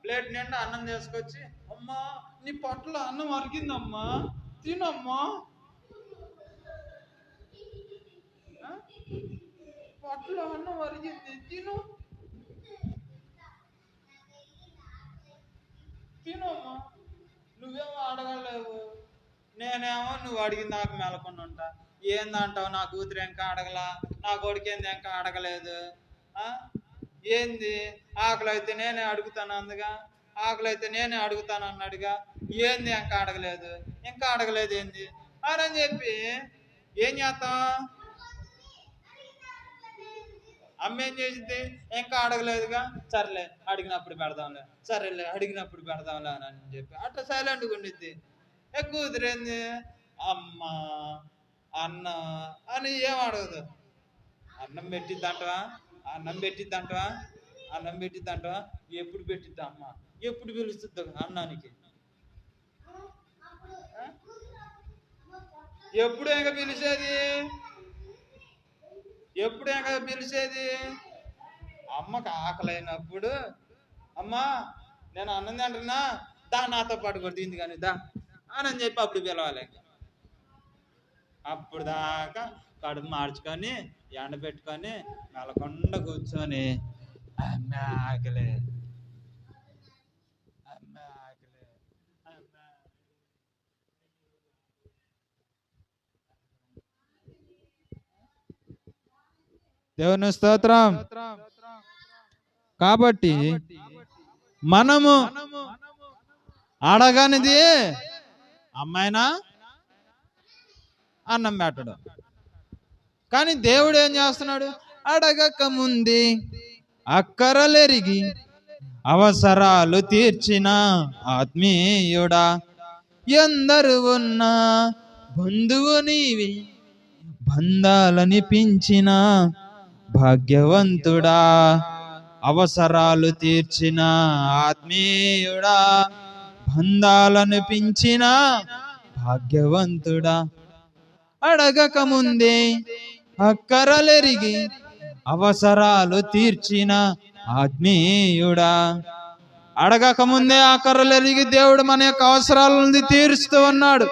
ప్లేట్ నిండా అన్నం తీసుకొచ్చి, అమ్మా నీ పొట్టలో అన్నం అరిగిందమ్మా, తినమ్మా, పొట్టలో అన్నం అరిగింది, తినమ్మా, నువ్వేమో అడగలేవు, నేనేమో నువ్వు అడిగింది నాకు మెలకుండా ఉంటా. ఏందంటావు? నా కూతురు ఇంకా అడగలా, నా కొడుకు ఏంది ఇంకా అడగలేదు, ఏంది? ఆకలి అయితే నేనే అడుగుతాను అన్నాడుగా, ఏంది ఇంకా అడగలేదు ఏంది అని చెప్పి ఏం చేస్తాం? అమ్మ ఏం చేసింది? ఇంకా అడగలేదుగా, సరేలే అడిగినప్పుడు పెడదాంలే అని చెప్పి అట్లా సైలెంట్గా ఉండిద్ది. కూతురు ఏంది? అమ్మ అన్న అని ఏం అడగదు. అన్నం పెట్టిద్దంటవా? ఎప్పుడు పెట్టిద్దా అమ్మ? ఎప్పుడు పిలుస్తుంది అన్నానికి? ఎప్పుడు ఇంకా పిలిచేది? అమ్మకి ఆకలైనప్పుడు, అమ్మా నేను అన్నం తింటున్నా, నాతో పాటు కూడా తింది కానీ అని చెప్పి అప్పుడు పిలవాలి. అప్పుడు దాకా కడుపు మార్చుకొని ఎండబెట్టుకొని మెలకుండా కూర్చొని ఆకలే దేవుని స్తోత్రం. కాబట్టి మనము అడగనిది అమ్మాయినా అన్నం పెట్టడం. కానీ దేవుడు ఏం చేస్తున్నాడు? అడగక ముందే అక్కరలెరిగి అవసరాలు తీర్చిన ఆత్మీయుడా, ఎందరు ఉన్నా బంధువు నీవి, బంధాలని పెంచిన భాగ్యవంతుడా, అవసరాలు తీర్చిన ఆత్మీయుడా, బంధాలను పెంచిన భాగ్యవంతుడా, అడగక ముందే అక్కరలెరిగి అవసరాలు తీర్చిన ఆత్మీయుడా. అడగక ముందే అక్కరలెరిగి దేవుడు మన యొక్క అవసరాలను తీరుస్తూ ఉన్నాడు.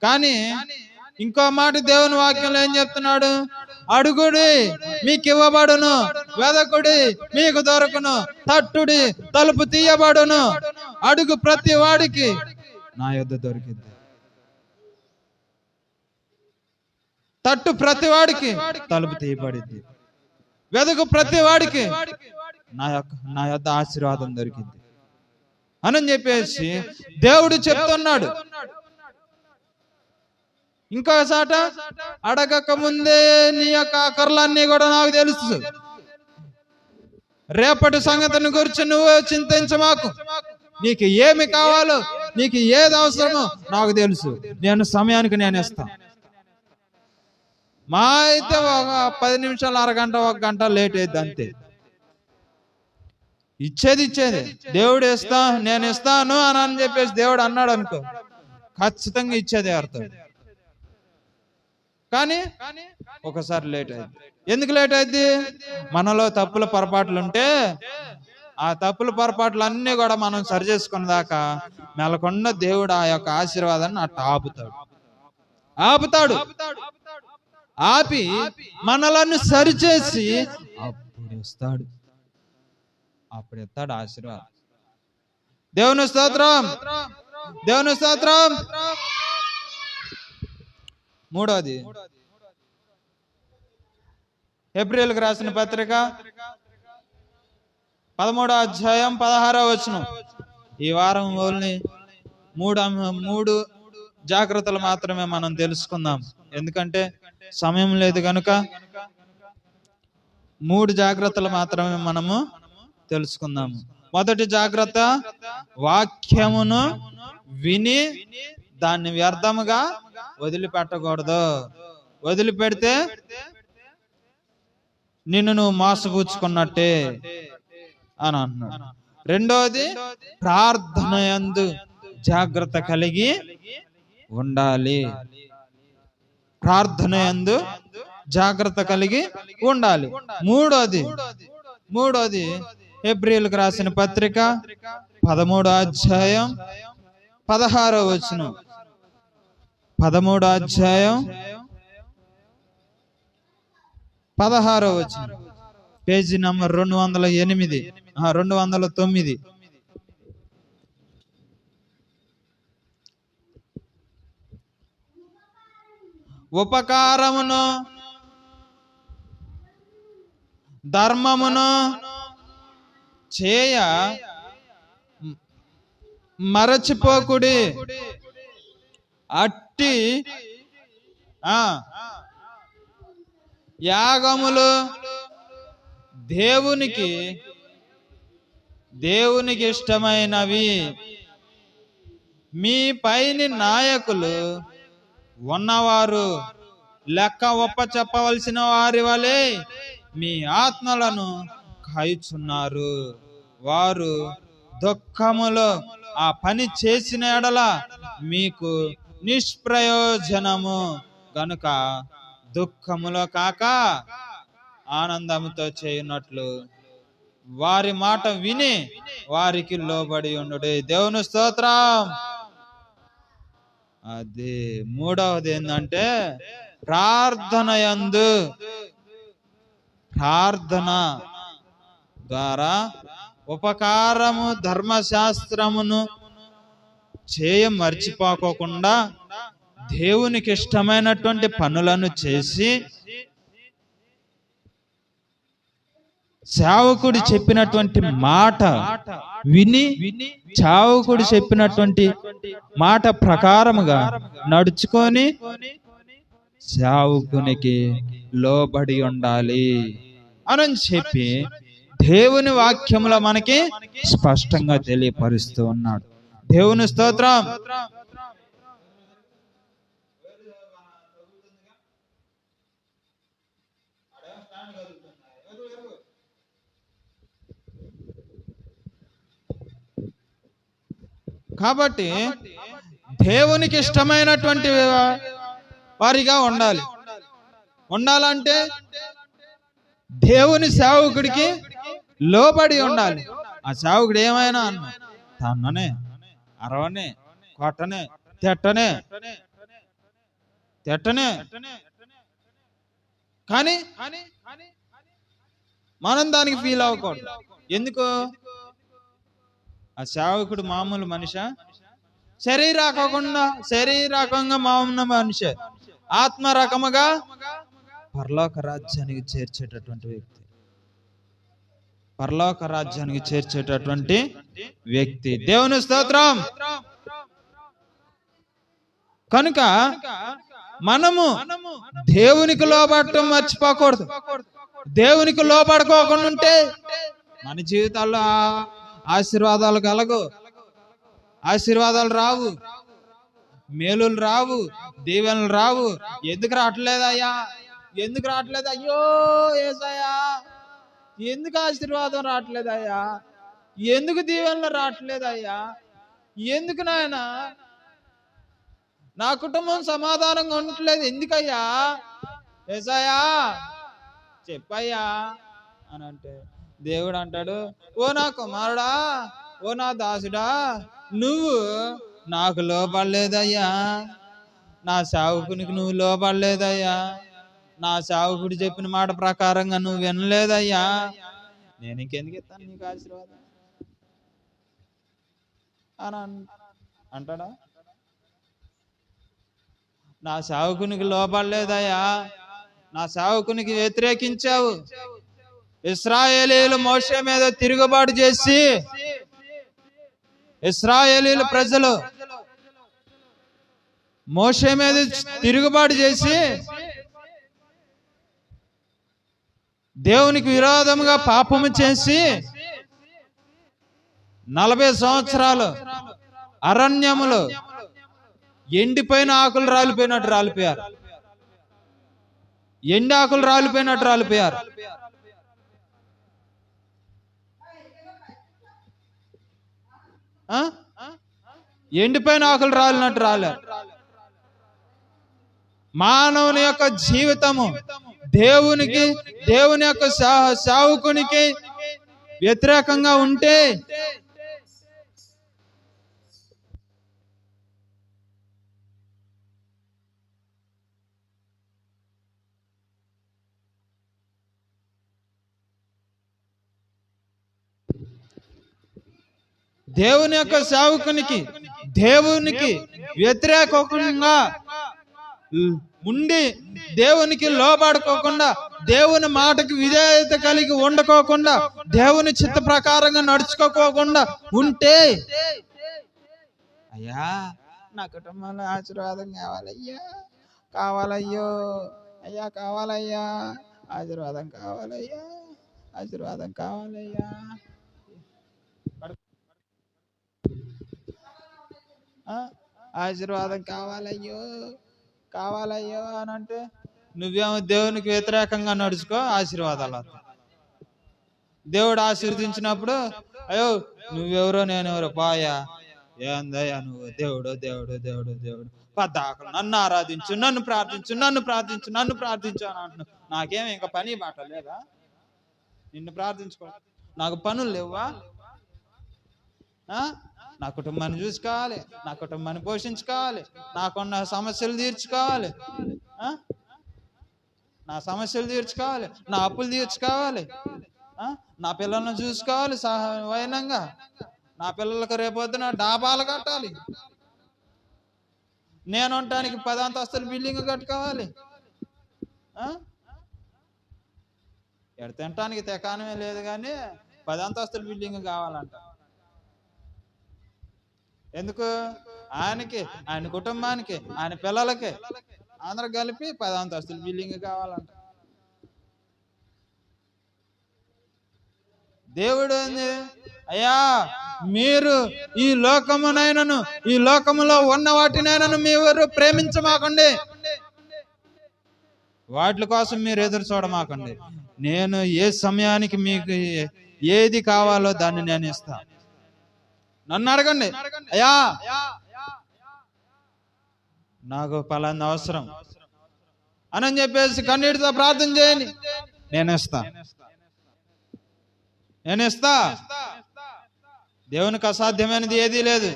కానీ ఇంకో మాట దేవుని వాక్యంలో ఏం చెప్తున్నాడు? అడుగుడి మీకు ఇవ్వబడును, వెదకుడి మీకు దొరకును, తట్టుడి తలుపు తీయబడును. అడుగు ప్రతి వాడికి నా యొద్ద దొరికింది, తట్టు ప్రతి వాడికి తలుపు తీయబడింది, వెదకు ప్రతి వాడికి నా యొద్ద ఆశీర్వాదం దొరికింది అని చెప్పేసి దేవుడు చెప్తున్నాడు. ఇంకోసాట అడగక ముందే నీ యొక్క అక్కర్లన్నీ కూడా నాకు తెలుసు, రేపటి సంగతిని గురించి నువ్వు చింతించమాకు, నీకు ఏమి కావాలో నీకు ఏది అవసరమో నాకు తెలుసు, నేను సమయానికి నేను ఇస్తాను. మా అయితే ఒక 10 నిమిషాలు, అరగంట, 1 గంట లేట్ అయింది అంతే. ఇచ్చేది దేవుడు నేను ఇస్తాను అని చెప్పేసి దేవుడు అన్నాడు అనుకో, ఖచ్చితంగా ఇచ్చేది అర్థం. కానీ ఒకసారి లేట్ అయింది. ఎందుకు లేట్ అయింది? మనలో తప్పుల పొరపాట్లు ఉంటే ఆ తప్పుల పొరపాట్లు అన్నీ కూడా మనం సరి చేసుకున్న దాకా మెలకొండ దేవుడు ఆ యొక్క ఆశీర్వాదాన్ని అట్ట ఆపుతాడు. ఆపి మనలను సరిచేసి అప్పుడు ఇస్తాడు ఆశీర్వాదం. దేవుని స్తోత్రం, దేవుని స్తోత్రం. మూడోది ఏప్రిల్కి రాసిన పత్రిక 13వ అధ్యాయం 16వ వచనం. ఈ వారం ఓన్లీ 3 జాగ్రత్తలు మాత్రమే మనం తెలుసుకుందాం, ఎందుకంటే సమయం లేదు కనుక 3 జాగ్రత్తలు మాత్రమే మనము తెలుసుకుందాము. మొదటి జాగ్రత్త, వాక్యమును విని దాన్ని వ్యర్థముగా వదిలిపెట్టకూడదు. వదిలిపెడితే నిన్ను నువ్వు మోసపుచ్చుకున్నట్టే అని అంటున్నాడు. రెండోది, ప్రార్థన యందు జాగ్రత్త కలిగి ఉండాలి. ప్రార్థన యందు జాగ్రత్త కలిగి ఉండాలి. మూడోది ఏప్రిల్కి రాసిన పత్రిక 13వ అధ్యాయం 16వ వచనం. 13వ అధ్యాయం 16వ వచనం, పేజీ నంబర్ 209. ఉపకారమును ధర్మమును చేయ మరచిపోకుడి. అట్టి యాగములు దేవునికి ఇష్టమైనవి. మీ పైని నాయకులు ఉన్నవారు లెక్క ఒప్ప చెప్పవలసిన వారి వలె మీ ఆత్మలను కాయుచున్నారు. వారు దుఃఖములో ఆ పని చేసిన ఎడల మీకు నిష్ప్రయోజనము గనుక దుఃఖములో కాక ఆనందముతో చేయునట్లు వారి మాట విని వారికి లోబడి ఉండుడి. దేవుని స్తోత్రం. అది మూడవది ఏంటంటే ప్రార్థన యందు ప్రార్థన ద్వారా ఉపకారము ధర్మశాస్త్రమును మర్చిపోకుండా దేవునికి ఇష్టమైనటువంటి పనులను చేసి సేవకుడు చెప్పినటువంటి మాట విని సేవకుడు చెప్పినటువంటి మాట ప్రకారముగా నడుచుకొని సేవకునికి లోబడి ఉండాలి అని చెప్పి దేవుని వాక్యములో మనకి స్పష్టంగా తెలియపరుస్తూ ఉన్నాడు. దేవుని స్తోత్రం. కాబట్టి దేవునికి ఇష్టమైనటువంటి వారిగా ఉండాలంటే దేవుని సేవకుడికి లోబడి ఉండాలి. ఆ సేవకుడు ఏమైనా అన్న తన్ననే, అరవనే, కొట్టనే, తిట్టనే కానీ మనం దానికి ఫీల్ అవ్వకూడదు. ఎందుకు? ఆ సేవకుడు మామూలు మనిషి, శరీరకంగా మామూలు మనిషి, ఆత్మ రకముగా పరలోక రాజ్యానికి చేర్చేటటువంటి వ్యక్తి దేవుని స్తోత్రం. కనుక మనము దేవునికి లోబడటం మర్చిపోకూడదు. దేవునికి లోబడుకోకుండా ఉంటే మన జీవితాల్లో ఆశీర్వాదాలు కలగు, ఆశీర్వాదాలు రావు, మేలులు రావు, దీవెనలు రావు. ఎందుకు రావట్లేదయ్యా? అయ్యో యేసయ్యా, ఎందుకు ఆశీర్వాదం రావట్లేదయ్యా? ఎందుకు దీవెనలు రావట్లేదయ్యా? ఎందుకు నాయన నా కుటుంబం సమాధానంగా ఉండట్లేదు? ఎందుకయ్యా? యేసయ్యా చెప్పయ్యా అని అంటే దేవుడు అంటాడు, ఓ నా కుమారుడా, ఓ నా దాసుడా, నువ్వు నాకు లోబడలేదయ్యా, నా సేవకునికి నువ్వు లోబడలేదయ్యా, నా సేవకుడు చెప్పిన మాట ప్రకారంగా నువ్వు వినలేదయ్యా, నేను ఇంకెందుకు ఇస్తాను నీకు ఆశీర్వాదం అని అంటాడా? నా సేవకునికి లోబడలేదయ్యా, నా సేవకునికి వ్యతిరేకించావు. ఇశ్రాయేలీయులు మోషే మీద తిరుగుబాటు చేసి, ఇశ్రాయేలీయులు ప్రజలు మోషే మీద తిరుగుబాటు చేసి దేవునికి విరోధముగా పాపము చేసి 40 సంవత్సరాలు అరణ్యములో ఎండిపోయిన ఆకులు రాలిపోయారు. ఎండి ఆకులు రాలిపోయారు. ఎండిపోయిన ఆకులు రాలినట్టు రాలేరు. మానవుని యొక్క జీవితము దేవుని యొక్క సేవకునికి వ్యతిరేకంగా ఉంటే దేవుని యొక్క సేవకునికి దేవునికి వ్యతిరేకంగా ఉండి దేవునికి లోబడుకోకుండా, దేవుని మాటకి విధేయత కలిగి ఉండకోకుండా, దేవుని చిత్త ప్రకారంగా నడుచుకోకుండా ఉంటే, అయ్యా నా కుటుంబంలో ఆశీర్వాదం కావాలయ్యో, అయ్యా కావాలయ్యా, ఆశీర్వాదం కావాలయ్యా, ఆశీర్వాదం కావాలయ్యో అని అంటే నువ్వేమో దేవునికి వ్యతిరేకంగా నడుచుకో, ఆశీర్వాదాలు వస్తాయి. దేవుడు ఆశీర్వదించినప్పుడు అయ్యో నువ్వెవరో నేనెవరో పాయా, ఏందయ్యా నువ్వు దేవుడు పద్దాకలు నన్ను ఆరాధించు, నన్ను ప్రార్థించు అని అంటున్నావు. నాకేమి ఇంకా పని బాట లేదా? నిన్ను ప్రార్థించుకో, నాకు పనులు లేవా? నా కుటుంబాన్ని చూసుకోవాలి, నా కుటుంబాన్ని పోషించుకోవాలి, నాకున్న సమస్యలు తీర్చుకోవాలి. నా సమస్యలు తీర్చుకోవాలి, నా అప్పులు తీర్చుకోవాలి, నా పిల్లలను చూసుకోవాలి వైనంగా, నా పిల్లలకు రేపొద్దున డాబాలు కట్టాలి, నేను ఉండటానికి 10 అంతస్తుల బిల్డింగ్ కట్టుకోవాలి, తినటానికి తెకానమే లేదు కానీ 10 అంతస్తుల బిల్డింగ్ కావాలంట. ఎందుకు? ఆయనకి, ఆయన కుటుంబానికి, ఆయన పిల్లలకి అందరు కలిపి 10 అంతస్తుల బిల్డింగ్ కావాలంట. దేవుడు ఏంది? అయ్యా మీరు ఈ లోకమునైనను ఈ లోకములో ఉన్న వాటినైనను మీరు ప్రేమించమాకండి, వాటి కోసం మీరు ఎదురు చూడమాకండి. నేను ఏ సమయానికి మీకు ఏది కావాలో దాన్ని నేను ఇస్తా. నన్ను అడగండి, అయ్యా నాకు పలానా అవసరం అని చెప్పేసి కన్నీటితో ప్రార్థన చేయండి, నేను ఇస్తా. దేవునికి అసాధ్యమైనది ఏదీ లేదు,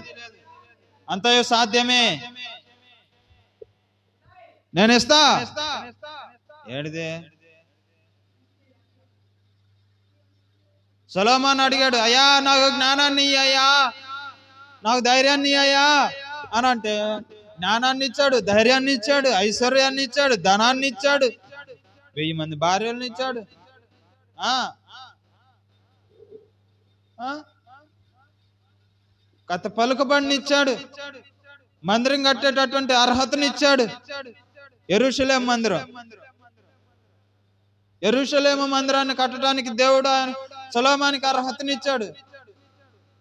అంతయు సాధ్యమే. నేను ఇస్తా. ఏడిదే? సొలొమోను అడిగాడు, అయ్యా నాకు జ్ఞానాన్ని అయ్యా, నాకు ధైర్యాన్ని అయ్యా అని అంటే జ్ఞానాన్ని ఇచ్చాడు, ధైర్యాన్ని ఇచ్చాడు, ఐశ్వర్యాన్ని ఇచ్చాడు, ధనాన్ని ఇచ్చాడు, 1000 మంది భార్యలను ఇచ్చాడు, కథ పలుకుబడిని ఇచ్చాడు, మందిరం కట్టేటటువంటి అర్హతని ఇచ్చాడు. యెరూషలేము మందిరాన్ని కట్టడానికి దేవుడు సొలొమోనుకి అర్హతని ఇచ్చాడు.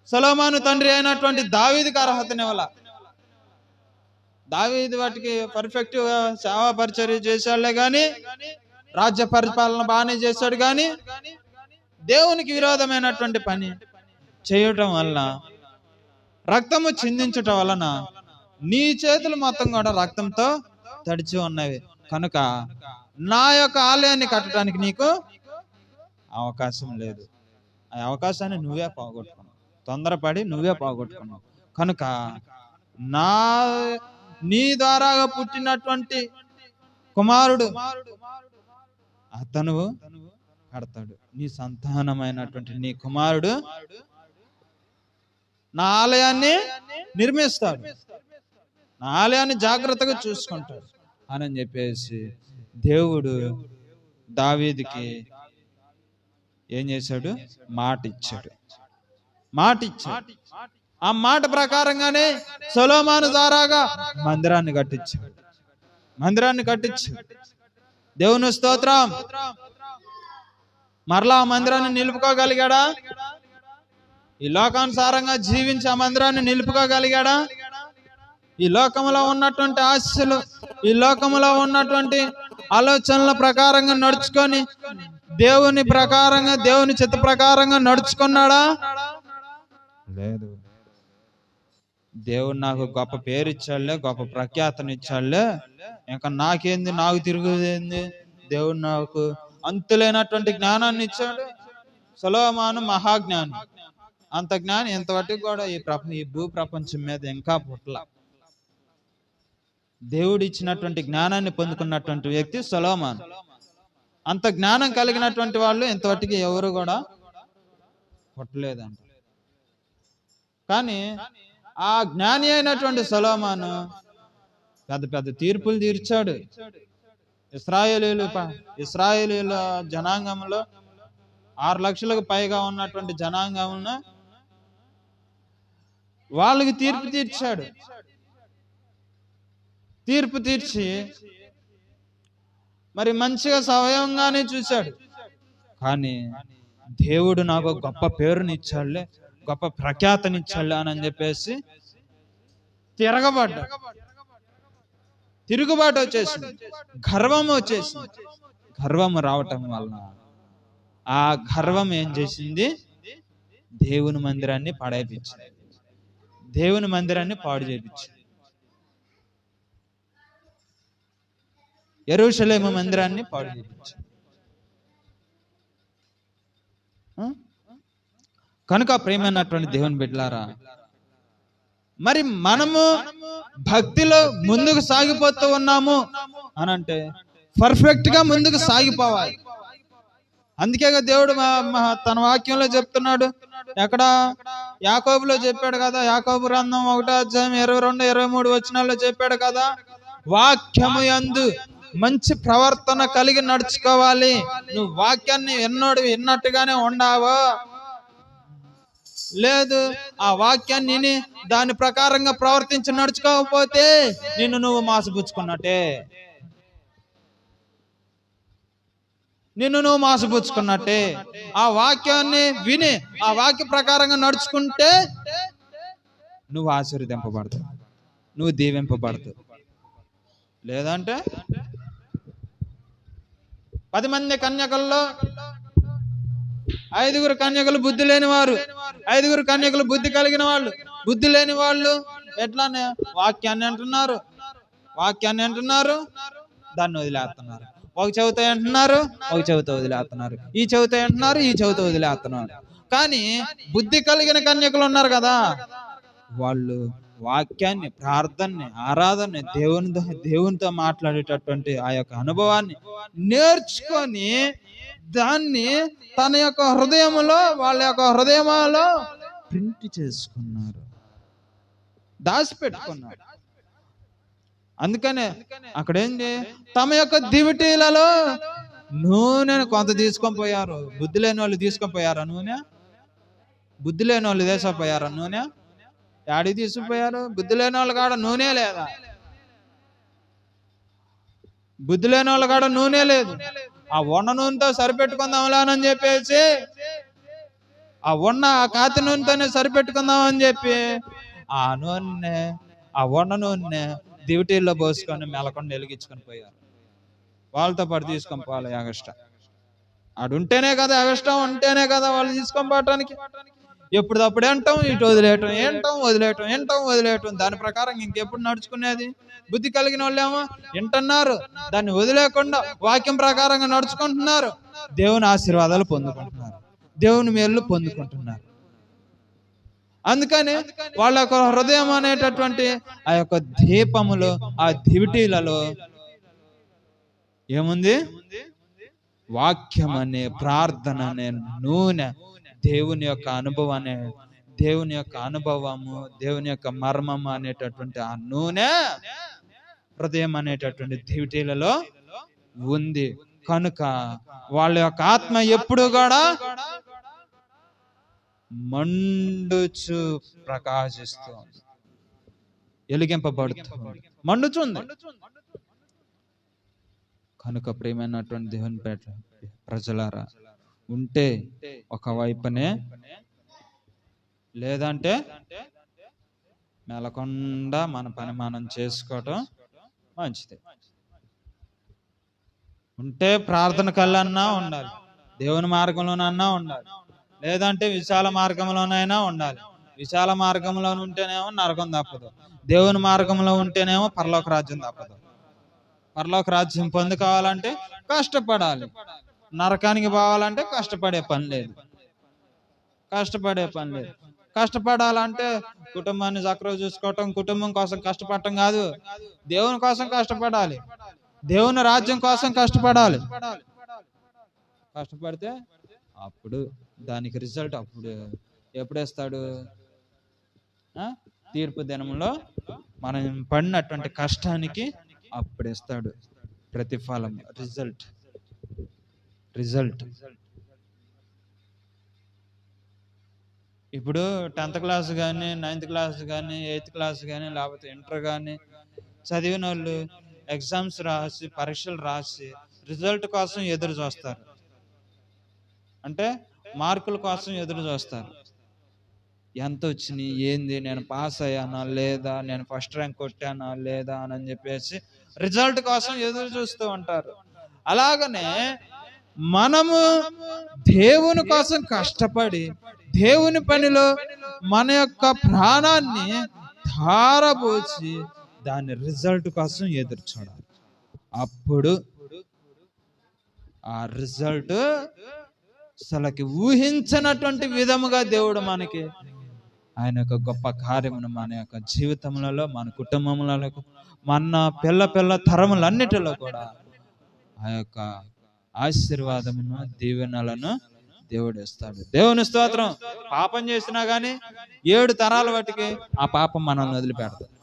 సొలొమోను తండ్రి అయినటువంటి దావీదుకి అర్హతని ఇవ్వాల. దావీదు వాటికి పర్ఫెక్ట్ సేవా పరిచర్య చేశాడులే గాని, రాజ్య పరిపాలన బాగానే చేశాడు కానీ, దేవునికి విరోధమైనటువంటి పని చేయటం వలన, రక్తము చిందించటం వలన నీ చేతులు మొత్తం కూడా రక్తంతో తడిచి ఉన్నవి. కనుక నా యొక్క ఆలయాన్ని కట్టడానికి నీకు అవకాశం లేదు. ఆ అవకాశాన్ని నువ్వే పోగొట్టుకున్నావు, తొందరపడి నువ్వే పోగొట్టుకున్నావు. కనుక నీ ద్వారాగా పుట్టినటువంటి కుమారుడు అతను కడతాడు. నీ సంతానమైనటువంటి నీ కుమారుడు నా ఆలయాన్ని నిర్మిస్తాడు, నా ఆలయాన్ని జాగ్రత్తగా చూసుకుంటాడు అని చెప్పేసి దేవుడు దావీదుకి ఏం చేశాడు? మాట ఇచ్చాడు. ఆ మాట ప్రకారంగానే సొలొమోను ద్వారాగా మందిరాన్ని కట్టించాడు. దేవుని స్తోత్రం. మరలా ఆ మందిరాన్ని నిలుపుకోగలిగాడా? ఈ లోకానుసారంగా జీవించి ఆ మందిరాన్ని నిలుపుకోగలిగాడా? ఈ లోకంలో ఉన్నటువంటి ఆశలు, ఈ లోకంలో ఉన్నటువంటి ఆలోచనల ప్రకారంగా నడుచుకొని దేవుని ప్రకారంగా, దేవుని చిత్త ప్రకారంగా నడుచుకున్నాడా? లేదు. దేవుడు నాకు గొప్ప పేరు ఇచ్చాడులే, గొప్ప ప్రఖ్యాతను ఇచ్చాడులే, ఇంకా నాకేంది, నాకు తిరుగుదేంది, దేవుడు నాకు అంతులేనటువంటి జ్ఞానాన్ని ఇచ్చాడు. సొలొమోను మహాజ్ఞాని. అంత జ్ఞాని ఎంతవరకు కూడా ఈ భూ ప్రపంచం మీద ఇంకా పుట్ల. దేవుడు ఇచ్చినటువంటి జ్ఞానాన్ని పొందుకున్నటువంటి వ్యక్తి సొలొమోను. అంత జ్ఞానం కలిగినటువంటి వాళ్ళు ఇంతవరకు ఎవరు కూడా పుట్టలేదంట. కానీ ఆ జ్ఞాని అయినటువంటి సొలొమోను పెద్ద పెద్ద తీర్పులు తీర్చాడు. ఇశ్రాయేలీల జనాంగంలో 6 లక్షలకు పైగా ఉన్నటువంటి జనాంగంలో వాళ్ళకి తీర్పు తీర్చి మరి మంచిగా స్వయంగానే చూశాడు. కానీ దేవుడు నాకు గొప్ప పేరునిచ్చాడులే, గొప్ప ప్రఖ్యాతనిచ్చాడులే అని చెప్పేసి తిరుగుబాటు వచ్చేసింది, గర్వము రావటం వలన ఆ గర్వం ఏం చేసింది? దేవుని మందిరాన్ని పడైపించింది, దేవుని మందిరాన్ని పాడు చేయించింది. యెరూషలేము మందిరాన్ని పాడు చేయించింది. కనుక ప్రేమైనటువంటి దేవుని బిడ్డలారా, మరి మనము భక్తిలో ముందుకు సాగిపోతూ ఉన్నాము అనంటే పర్ఫెక్ట్ గా ముందుకు సాగిపోవాలి. అందుకే దేవుడు తన వాక్యంలో చెప్తున్నాడు. ఎక్కడ? యాకోబులో చెప్పాడు కదా. యాకోబు గ్రంథం 1:22-23 వచనాల్లో చెప్పాడు కదా, వాక్యము యందు మంచి ప్రవర్తన కలిగి నడుచుకోవాలి. నువ్వు వాక్యాన్ని విన్నట్టుగానే ఉండావో, లేదు ఆ వాక్యాన్ని విని దాని ప్రకారంగా ప్రవర్తించి నడుచుకోకపోతే నువ్వు మోసపుచ్చుకున్నట్టే. నువ్వు మోసపుచ్చుకున్నట్టే. ఆ వాక్యాన్ని విని ఆ వాక్య ప్రకారంగా నడుచుకుంటే నువ్వు ఆశీర్వదింపబడతావు, నువ్వు దీవింపబడతావు. లేదంటే 10 మంది కన్యకల్లో 5 కన్యకలు బుద్ధి లేని వారు, 5 కన్యకలు బుద్ధి కలిగిన వాళ్ళు. బుద్ధి లేని వాళ్ళు ఎట్లానే వాక్యాన్ని అంటున్నారు, దాన్ని వదిలేస్తున్నారు. ఒక చెవితో అంటున్నారు, ఒక చెవితో వదిలేస్తున్నారు. ఈ చెవితో అంటున్నారు, ఈ చెవితో వదిలేస్తున్నారు. కానీ బుద్ధి కలిగిన కన్యకలు ఉన్నారు కదా, వాళ్ళు వాక్యాన్ని, ప్రార్థనని, ఆరాధనని, దేవునితో మాట్లాడేటటువంటి ఆ యొక్క అనుభవాన్ని నేర్చుకొని దాన్ని తన యొక్క హృదయంలో, వాళ్ళ యొక్క హృదయంలో ప్రింట్ చేసుకున్నారు, దాచిపెట్టుకున్నారు. అందుకనే అక్కడేంటి, తమ యొక్క దివిటీలలో నూనెను కొంత తీసుకొని పోయారు. బుద్ధి లేని వాళ్ళు తీసుకొని పోయారా నూనె? బుద్ధి లేని వాళ్ళు తీసుకుపోయారా నూనె? యాడికి తీసుకుపోయారు? బుద్ధి లేని వాళ్ళ కాడ నూనె లేదా? బుద్ధి లేని వాళ్ళ కాడ నూనె లేదు. ఆ ఉన్న నూనెతో సరిపెట్టుకుందాంలేనని చెప్పేసి, ఆ కాతి నూనెతోనే సరిపెట్టుకుందామని చెప్పి ఆ ఉన్న నూనె దివిటీల్లో పోసుకొని మెలకొని వెలిగించుకొని పోయారు. వాళ్ళతో పాటు తీసుకొని పోవాలి ఎగస్ట్రా. ఉంటేనే కదా, ఎగస్ట్రా ఉంటేనే కదా వాళ్ళు తీసుకొని పోవటానికి. ఎప్పుడప్పుడు ఏంటాం, ఇటు వదిలేయటం. దాని ప్రకారం ఇంకెప్పుడు నడుచుకునేది? బుద్ధి కలిగిన వాళ్ళేమో వింటున్నారు, దాన్ని వదిలేకుండా వాక్యం ప్రకారంగా నడుచుకుంటున్నారు, దేవుని ఆశీర్వాదాలు పొందుకుంటున్నారు, దేవుని మేలు పొందుకుంటున్నారు. అందుకని వాళ్ళ యొక్క హృదయం అనేటటువంటి ఆ యొక్క దీపములో, ఆ దివిటీలలో ఏముంది? వాక్యం అనే, ప్రార్థన అనే నూనె, దేవుని యొక్క అనుభవము, దేవుని యొక్క మర్మము అనేటటువంటి ఆ నూనె హృదయం అనేటటువంటి దివిటీలలో ఉంది. కనుక వాళ్ళ యొక్క ఆత్మ ఎప్పుడు కూడా మండుచు ప్రకాశిస్తుంది, వెలిగింపబడుతుంది, మండుచుంది. కనుక ప్రియమైనటువంటి దేవుని ప్రజలారా, ఉంటే ఒకవైపునే, లేదంటే మెలకుండా మన పని మనం చేసుకోవటం మంచిది. ఉంటే ప్రార్థన కళ్ళన్నా ఉండాలి, దేవుని మార్గంలోనన్నా ఉండాలి, లేదంటే విశాల మార్గంలోనైనా ఉండాలి. విశాల మార్గంలో ఉంటేనేమో నరకం తప్పదు, దేవుని మార్గంలో ఉంటేనేమో పరలోక రాజ్యం తప్పదు. పరలోక రాజ్యం పొందుకోవాలంటే కష్టపడాలి, నరకానికి పోవాలంటే కష్టపడే పని లేదు. కష్టపడాలంటే కుటుంబాన్ని చక్కగా చూసుకోవటం, కుటుంబం కోసం కష్టపడటం కాదు, దేవుని కోసం కష్టపడాలి, దేవుని రాజ్యం కోసం కష్టపడాలి. కష్టపడితే అప్పుడు దానికి రిజల్ట్ అప్పుడు ఎప్పుడేస్తాడు? తీర్పు దినంలో మనం పడినటువంటి కష్టానికి అప్పుడేస్తాడు ప్రతిఫలం, రిజల్ట్. ఇప్పుడు 10th క్లాస్ కానీ, 9th క్లాస్ కానీ, 8th క్లాస్ కానీ, లేకపోతే ఇంటర్ కానీ చదివిన వాళ్ళు ఎగ్జామ్స్ రాసి, పరీక్షలు రాసి రిజల్ట్ కోసం ఎదురు చూస్తారు. అంటే మార్కుల కోసం ఎదురు చూస్తారు. ఎంత వచ్చినాయి, ఏంది, నేను పాస్ అయ్యానా లేదా, నేను ఫస్ట్ ర్యాంక్ కొట్టానా లేదా అని చెప్పేసి రిజల్ట్ కోసం ఎదురు చూస్తూ ఉంటారు. అలాగనే మనము దేవుని కోసం కష్టపడి, దేవుని పనిలో మన యొక్క ప్రాణాన్ని ధారపోసి దాని రిజల్ట్ కోసం ఎదురు చూడాలి. అప్పుడు ఆ రిజల్ట్ అసలుకి ఊహించినటువంటి విధముగా దేవుడు మనకి ఆయన యొక్క గొప్ప కార్యమును మన యొక్క జీవితములలో, మన కుటుంబములలో, మన పిల్ల తరములన్నిటిలో కూడా ఆ యొక్క ఆశీర్వాదమును దీవెనలను దేవుడు ఇస్తాడు. దేవుని స్తోత్రం. పాపం చేసినా గానీ 7 తరాల వాటికి ఆ పాపం మనల్ని వదిలిపెడతాడు.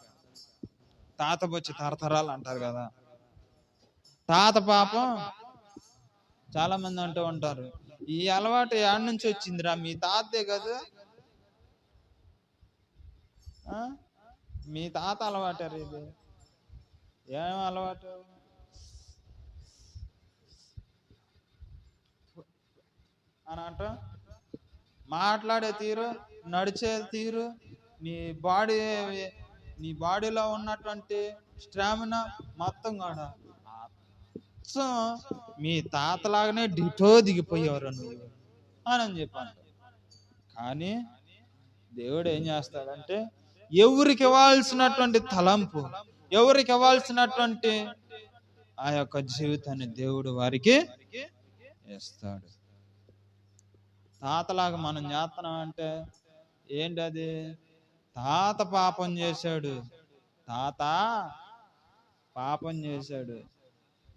తాత బొచ్చి తరతరాలు అంటారు కదా, తాత పాపం చాలా మంది అంటూ ఉంటారు, ఈ అలవాటు ఏడు నుంచి వచ్చిందిరా, మీ తాతే కదా, మీ తాత అలవాటారు, ఇది ఏం అలవాటు అని అంట. మాట్లాడే తీరు, నడిచే తీరు, నీ బాడీలో ఉన్నటువంటి స్టామినా మొత్తం కూడా మీ తాతలాగానే డిటో దిగిపోయేవారు నువ్వు అని చెప్పాను. కానీ దేవుడు ఏం చేస్తాడంటే, ఎవరికి ఇవ్వాల్సినటువంటి తలంపు, ఎవరికి ఇవ్వాల్సినటువంటి ఆ యొక్క జీవితాన్ని దేవుడు వారికి ఇస్తాడు. తాతలాగా మనం చేస్తున్నాం అంటే ఏంటి అది? తాత పాపం చేశాడు, తాత పాపం చేశాడు,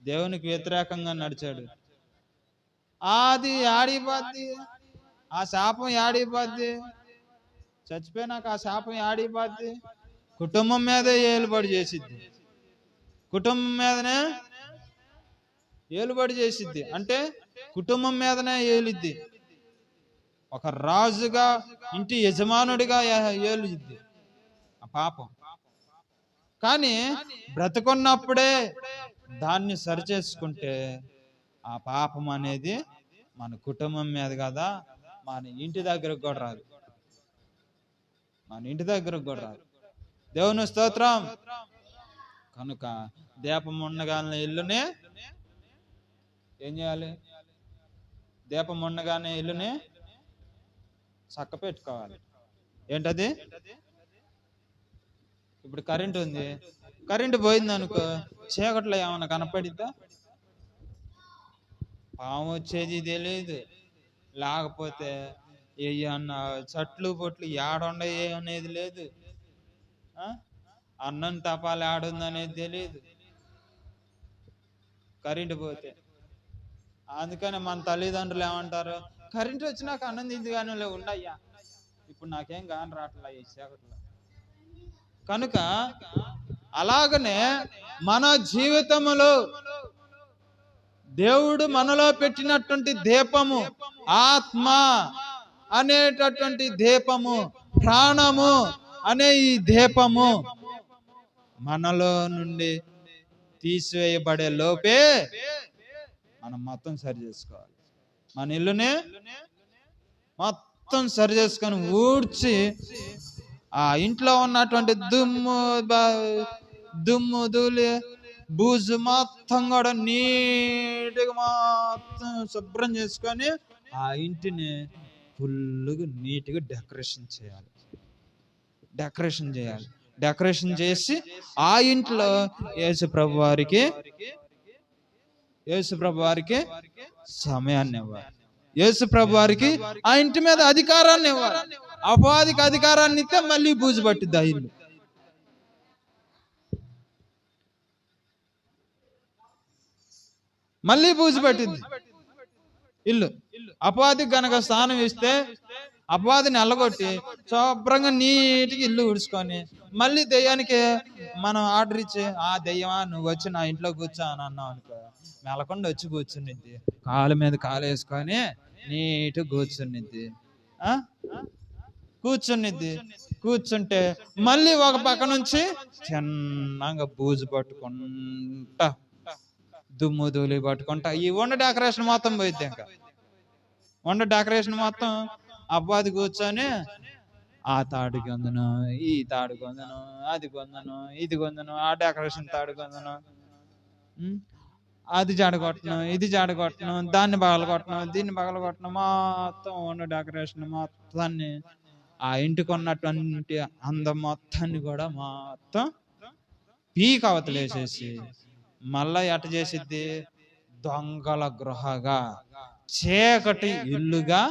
దేవునికి వ్యతిరేకంగా నడిచాడు. అది ఆడిపోద్ది, ఆ శాపం ఆడిపోద్ది. చచ్చిపోయినాక ఆ శాపం ఆడిపోద్ది, కుటుంబం మీదే ఏలుబడి చేసిద్ది, కుటుంబం మీదనే ఏలుబడి చేసిద్ది. అంటే కుటుంబం మీదనే ఏలిద్ది. ఒక రాజుగా, ఇంటి యజమానుడిగా ఏలుద్ది ఆ పాపం. కానీ బ్రతుకున్నప్పుడే దాన్ని సరిచేసుకుంటే ఆ పాపం అనేది మన కుటుంబం మీద కదా, మన ఇంటి దగ్గరకు కూడా రాదు, మన ఇంటి దగ్గరకు కూడా రాదు. దేవుని స్తోత్రం. కనుక దీపం ఉండగానే ఇల్లుని ఏం చేయాలి? దీపం ఉండగానే ఇల్లుని చక్క పెట్టుకోవాలి. ఏంటది? ఇప్పుడు కరెంట్ ఉంది, కరెంటు పోయింది అనుకో, చీకట్లో ఏమన్నా కనపడిద్దా? పాము వచ్చేది తెలియదు, లేకపోతే ఏమన్నా చెట్లు పొట్లు ఏడుండయి అనేది లేదు, అన్నం తపాలు ఏడుంది అనేది తెలియదు కరెంటు పోతే. అందుకని మన తల్లిదండ్రులు ఏమంటారు, కరెంటు వచ్చినాక అన్నం తింది కానీ ఉండయ్యా, ఇప్పుడు నాకేం కాని రావట్లే ఈ చీకట్లో. కనుక అలాగనే మన జీవితములో దేవుడు మనలో పెట్టినటువంటి దీపము, ఆత్మ అనేటటువంటి దీపము, ప్రాణము అనే ఈ దీపము మనలో నుండి తీసివేయబడే లోపే మనం మొత్తం సరి చేసుకోవాలి. మన ఇల్లుని మొత్తం సరి చేసుకొని ఊడ్చి ఆ ఇంట్లో ఉన్నటువంటి దుమ్ము ధూళి బూజు మొత్తం కూడా నీట్గా మొత్తం శుభ్రం చేసుకొని ఆ ఇంటిని ఫుల్గా నీట్గా డెకరేషన్ చేయాలి. డెకరేషన్ చేసి ఆ ఇంట్లో యేసుప్రభు వారికి సమయాన్ని ఇవ్వాలి. యేసుప్రభు వారికి ఆ ఇంటి మీద అధికారాన్ని ఇవ్వాలి. అపవాదికి అధికారాన్ని ఇస్తే మళ్ళీ బూజు పట్టిద్ది ఆ ఇల్లు. మళ్ళీ బూజు పట్టింది ఇల్లు. అపవాదికి గనక స్థానం ఇస్తే అపవాదిని అల్లగొట్టి శుభ్రంగా నీటికి ఇల్లు ఉడుచుకొని మళ్ళీ దెయ్యానికి మనం ఆర్డర్ ఇచ్చి, ఆ దెయ్యమా నువ్వు వచ్చి నా ఇంట్లో కూర్చో అని అన్నావు అనుకో, మెలకుండా వచ్చి కూర్చునిద్ది, కాలు మీద కాలు వేసుకొని నీట్గా కూర్చుంటే మళ్ళీ ఒక పక్క నుంచి చిన్నగా బూజు పట్టుకుంటా, దుమ్ము ధూళి పట్టుకుంటా ఈ వంట డెకరేషన్ మొత్తం పోయిద్ది. ఇంకా వంట డెకరేషన్ మొత్తం అబ్బాది కూర్చొని ఆ తాడు కొందను, ఈ తాడు కొందను, అది కొందను, ఇది కొందను, ఆ డెకరేషన్ తాడు కొందను, అది జాడగొట్టను, ఇది జాడగొట్టను, దాన్ని పగలగొట్టను, దీన్ని పగలగొట్టను, మొత్తం వంట డెకరేషన్ మొత్తాన్ని, ఆ ఇంటికి ఉన్నటువంటి అందం మొత్తాన్ని కూడా మొత్తం పీక అవతలేసేసి మళ్ళా ఎట చేసిద్ది? దొంగల గృహగా, చీకటి ఇల్లుగా,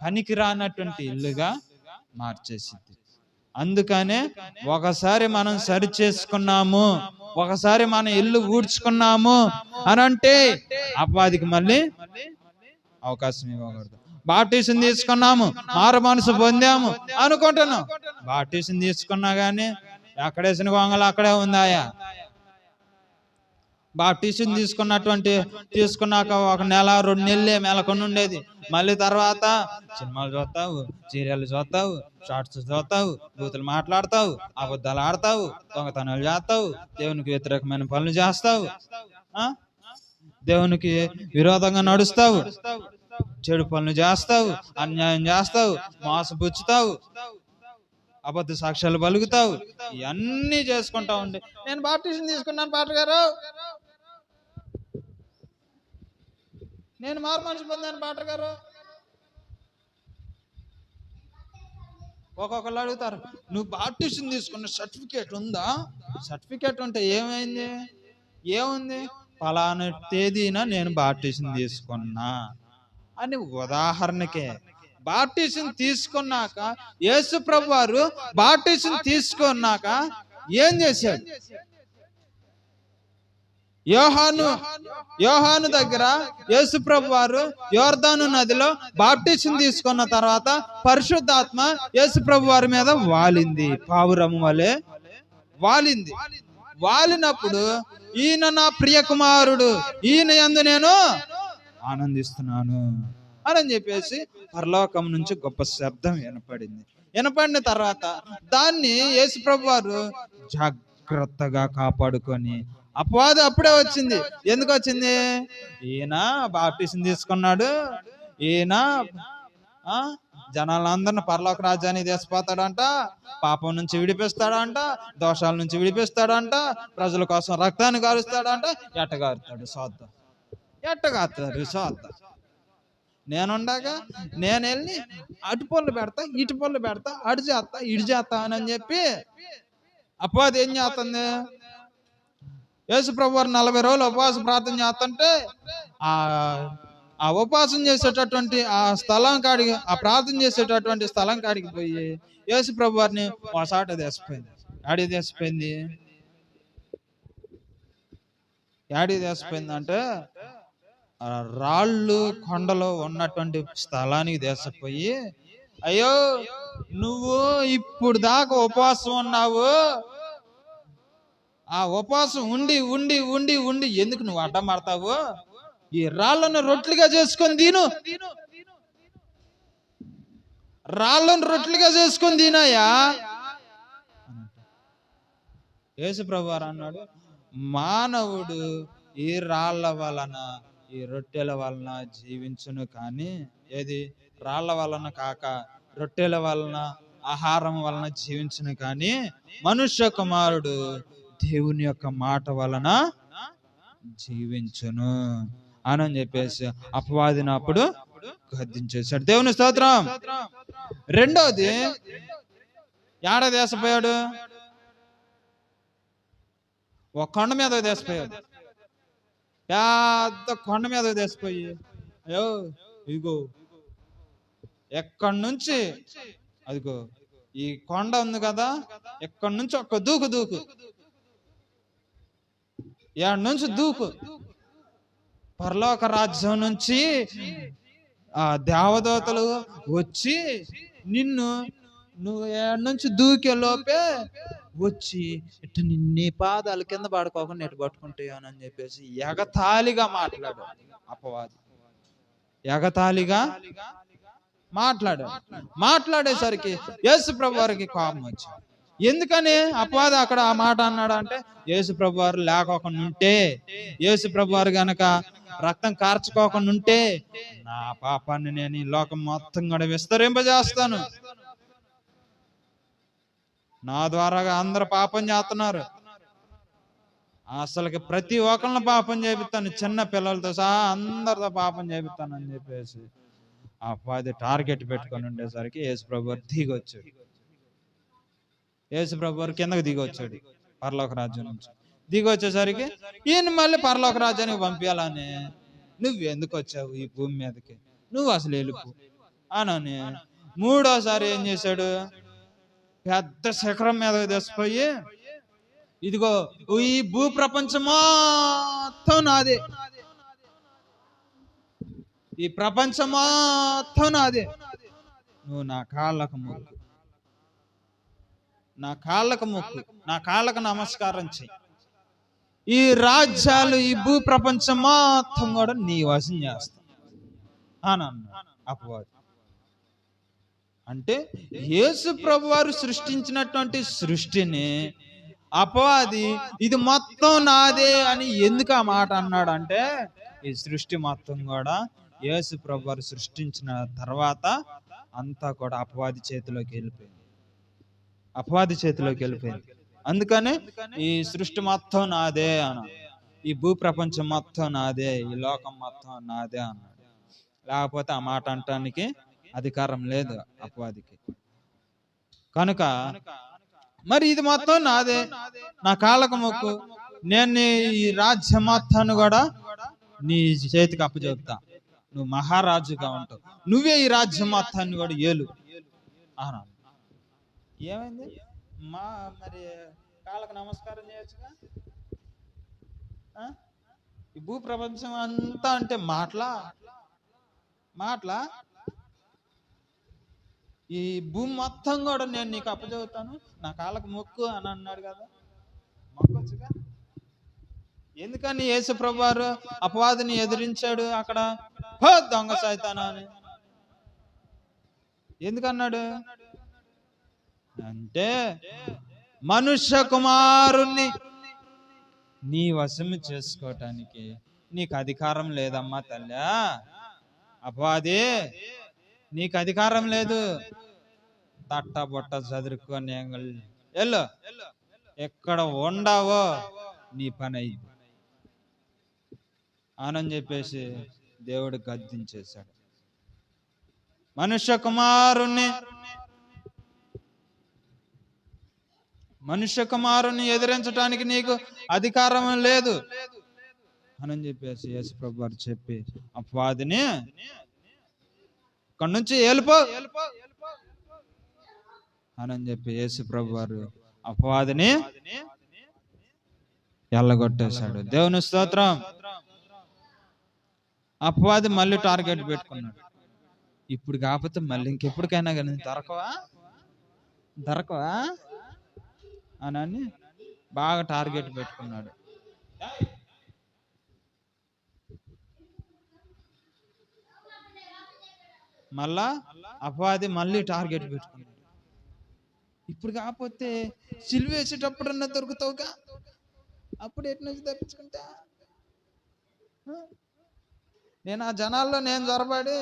పనికిరానటువంటి ఇల్లుగా మార్చేసిద్ది. అందుకనే ఒకసారి మనం సరి చేసుకున్నాము, ఒకసారి మన ఇల్లు ఊడ్చుకున్నాము అని అంటే అపవాదికి మళ్ళీ అవకాశం ఇవ్వకూడదు. బాప్టిజం తీసుకున్నాము, మారు మనసు పొందాము అనుకుంటున్నాం. బాప్టిజం తీసుకున్నా గానీ ఎక్కడేసిన గొంగలు అక్కడే ఉందాయా? బాప్టిజం తీసుకున్నాక 1 నెల 2 నెలలే మెలకొని ఉండేది. మళ్ళీ తర్వాత సినిమాలు చూస్తావు, సీరియల్ చూస్తావు, షార్ట్స్ చూస్తావు, బూతులు మాట్లాడతావు, అబద్ధాలు ఆడతావు, దొంగతనాలు చేస్తావు, దేవునికి వ్యతిరేకమైన పనులు చేస్తావు, దేవునికి విరోధంగా నడుస్తావు, చెడు పనులు చేస్తావు, అన్యాయం చేస్తావు, మోసపుచ్చుతావు, అబద్ధ సాక్ష్యాలు పలుకుతావు. ఇవన్నీ చేసుకుంటా ఉండి నేను బాప్టిజం తీసుకున్నాను పాస్టర్ గారు, నేను మారు మనసు పొందాను పాస్టర్ గారు. ఒక్కొక్కళ్ళు అడుగుతారు, నువ్వు బాప్టిజం తీసుకున్న సర్టిఫికేట్ ఉందా? సర్టిఫికేట్ ఉంటే ఏముంది? ఫలానా తేదీన నేను బాప్టిజం తీసుకున్నా అని ఉదాహరణకే. బాప్టిజం తీసుకున్నాక యేసు ప్రభు వారు బాప్టిజం తీసుకున్నాక ఏం చేశాడు? యోహాను దగ్గర యేసు ప్రభు వారు యోర్దాను నదిలో బాప్టిజం తీసుకున్న తర్వాత పరిశుద్ధాత్మ యేసు ప్రభు వారి మీద వాలింది, పావురము వలె వాలింది. వాలినప్పుడు ఈయన నా ప్రియ కుమారుడు, ఈయన యందు నేను ఆనందిస్తున్నాను అని చెప్పేసి పరలోకం నుంచి గొప్ప శబ్దం వినపడిన తర్వాత దాన్ని యేసు ప్రభు వారు జాగ్రత్తగా కాపాడుకొని, అపవాది అప్పుడే వచ్చింది. ఎందుకు వచ్చింది? ఈయన బాప్టిజం తీసుకున్నాడు, ఈయన జనాలందరిని పరలోక రాజ్యాన్ని తీసుకుపోతాడంట, పాపం నుంచి విడిపిస్తాడంట, దోషాల నుంచి విడిపిస్తాడంట, ప్రజల కోసం రక్తాన్ని కారుస్తాడంట. ఎట్టగారుతాడు సోద్ద. నేనుండగా నేను వెళ్ళి అటు పనులు పెడతా, ఇటు పనులు పెడతా, అటు చేస్తా, ఇటు చేస్తా అని చెప్పి అపవాది ఏం చేస్తుంది? యేసు ప్రభు వారు 40 రోజులు ఉపవాస ప్రార్థన చేస్తుంటే ఆ ఉపవాసం చేసేటటువంటి స్థలం కాడికి, ఆ ప్రార్థన చేసేటటువంటి స్థలం కాడికి పోయి యేసు ప్రభు వారిని ఒకసాట దేశపోయింది. యాడి దేశపోయింది అంటే రాళ్ళు కొండలో ఉన్నటువంటి స్థలానికి దేశపోయి, అయ్యో నువ్వు ఇప్పుడు దాకా ఉపవాసం ఉన్నావు, ఆ ఉపవాసం ఉండి ఉండి ఉండి ఉండి ఎందుకు నువ్వు అడ్డం పడతావు? ఈ రాళ్ళను రొట్టెలుగా చేసుకొని తినయ్యా. యేసు ప్రభువారు అన్నాడు, మానవుడు ఈ రాళ్ల వలన, ఈ రొట్టెల వలన జీవించును, కానీ ఏది రాళ్ల వలన కాక రొట్టెల వలన, ఆహారం వలన జీవించును, కానీ మనుష్య కుమారుడు దేవుని యొక్క మాట వలన జీవించును అని చెప్పేసి అపవాదిని అప్పుడు గద్దించేశాడు. దేవుని స్తోత్రం. రెండోది, యాడ దేశపోయాడు? ఒక కొండ మీద దేశపోయాడు. పెద్ద కొండ మీద దేశపోయి, అయ్యో ఇదిగో ఎక్కడి నుంచి, అదిగో ఈ కొండ ఉంది కదా, ఎక్కడి నుంచి ఒక్క దూకు, ఏడు నుంచి దూకు, పరలోక రాజ్యం నుంచి దేవదూతలు వచ్చి నువ్వు ఏడు నుంచి దూకే లోపే వచ్చి ఇటు నిన్నే పాదాలు కింద పడుకోకుండా ఇటు పట్టుకుంటాయని అని చెప్పేసి ఎగతాళిగా మాట్లాడు అపవాది. ఎగతాళిగా మాట్లాడేసరికి యేసు ప్రభు వారికి కోపం వచ్చింది. ఎందుకని అపవాది అక్కడ ఆ మాట అన్నాడు అంటే, యేసు ప్రభు వారు లేకోకుండా ఉంటే, యేసు ప్రభు వారు గనక రక్తం కార్చుకోకుండా ఉంటే నా పాపాన్ని నేను ఈ లోకం మొత్తం కూడా విస్తరింపజేస్తాను. నా ద్వారాగా అందరు పాపం చేస్తున్నారు, అసలుకి ప్రతి ఒక్కరిని పాపం చేపిస్తాను, చిన్న పిల్లలతో సహా అందరితో పాపం చేపిస్తాను అని చెప్పేసి అపవాది టార్గెట్ పెట్టుకొని ఉండేసరికి యేసు ప్రభు వారు దిగొచ్చాడు. యేసు ప్రభు వారు కిందకు దిగొచ్చాడు పరలోక రాజ్యం నుంచి. దిగొచ్చేసరికి ఈయన మళ్ళీ పరలోక రాజ్యానికి పంపించాలని, నువ్వు ఎందుకు వచ్చావు ఈ భూమి మీదకి, నువ్వు అసలు వెళ్ళిపో అని మూడోసారి ఏం చేశాడు? పెద్ద శిఖరం మీద తెసిపోయి ఇదిగో ఈ భూ ప్రపంచం మొత్తం నాదే, ఈ ప్రపంచం మొత్తం నాదే, నువ్వు నా కాళ్ళకు మొక్కు, నా కాళ్ళకు మొక్కు, నా కాళ్ళకు నమస్కారం చెయ్యి, ఈ రాజ్యాలు ఈ భూ ప్రపంచం మొత్తం కూడా నీ వశం చేస్తా అని అన్నాడు అపవాది. అంటే యేసు ప్రభువారు సృష్టించినటువంటి సృష్టిని అపవాది ఇది మొత్తం నాదే అని ఎందుకు ఆ మాట అన్నాడు అంటే, ఈ సృష్టి మొత్తం కూడా యేసు ప్రభువారు సృష్టించిన తర్వాత అంతా కూడా అపవాది చేతిలోకి వెళ్ళిపోయింది, అపవాది చేతిలోకి వెళ్ళిపోయింది. అందుకని ఈ సృష్టి మొత్తం నాదే అన్నాడు, ఈ భూ ప్రపంచం మొత్తం నాదే, ఈ లోకం మొత్తం నాదే అన్నాడు. లేకపోతే ఆ మాట అంటానికి అధికారం లేదు అపవాదికి. కనుక మరి ఇది మొత్తం నాదే, నా కాళ్ళకు మొక్కు, నేను ఈ రాజ్యం మొత్తాన్ని కూడా నీ చేతికి అప్పచెప్తా, నువ్వు మహారాజుగా ఉంటావు, నువ్వే ఈ రాజ్యం మొత్తాన్ని కూడా ఏలు అన్నాడు. ఏమైంది? మరి కాళ్ళకు నమస్కారం చేయొచ్చుగా. ఈ భూ ప్రపంచం అంతా అంటే మాటలా? ఈ భూమి మొత్తం కూడా నేను నీకు అప్పచెబుతాను, నా కాళ్ళకు మొక్కు అని అన్నాడు కదా, మొక్కొచ్చుగా. ఎందుకని యేసు ప్రభువారు అపవాదిని ఎదిరించాడు అక్కడ, దొంగ సైతానా అని ఎందుకన్నాడు అంటే, మనుష్య కుమారుణ్ణి నీ వశము చేసుకోవటానికి నీకు అధికారం లేదమ్మా తల్లి, అపవాది నీకు అధికారం లేదు, తట్ట బొట్ట చదురుకొని ఎల్లు, ఎక్కడ ఉండవో నీ పని అయ్యి అని చెప్పేసి దేవుడు గద్దించేశాడు. మనుష్య కుమారుని ఎదిరించడానికి నీకు అధికారం లేదు అని చెప్పేసి యేసు ప్రభు వారు చెప్పి అపవాదిని ఇక్కడి నుంచి వెళ్ళిపో అని చెప్పి యేసు ప్రభు వారు అపవాదిని ఎల్లగొట్టేశాడు. దేవుని స్తోత్రం. అపవాది మళ్ళీ టార్గెట్ పెట్టుకున్నాడు, ఇప్పుడు కాకపోతే మళ్ళీ ఇంకెప్పటికైనా కానీ దొరకవా అని బాగా టార్గెట్ పెట్టుకున్నాడు. మళ్ళా అపవాది మళ్ళీ టార్గెట్ పెట్టుకున్నాడు, ఇప్పుడు కాకపోతే సిలువ వేసేటప్పుడన్నా దొరుకుతావుగా, అప్పుడు ఎటు నుంచి తప్పించుకుంటా, నేను ఆ జనాల్లో నేను జొరబడి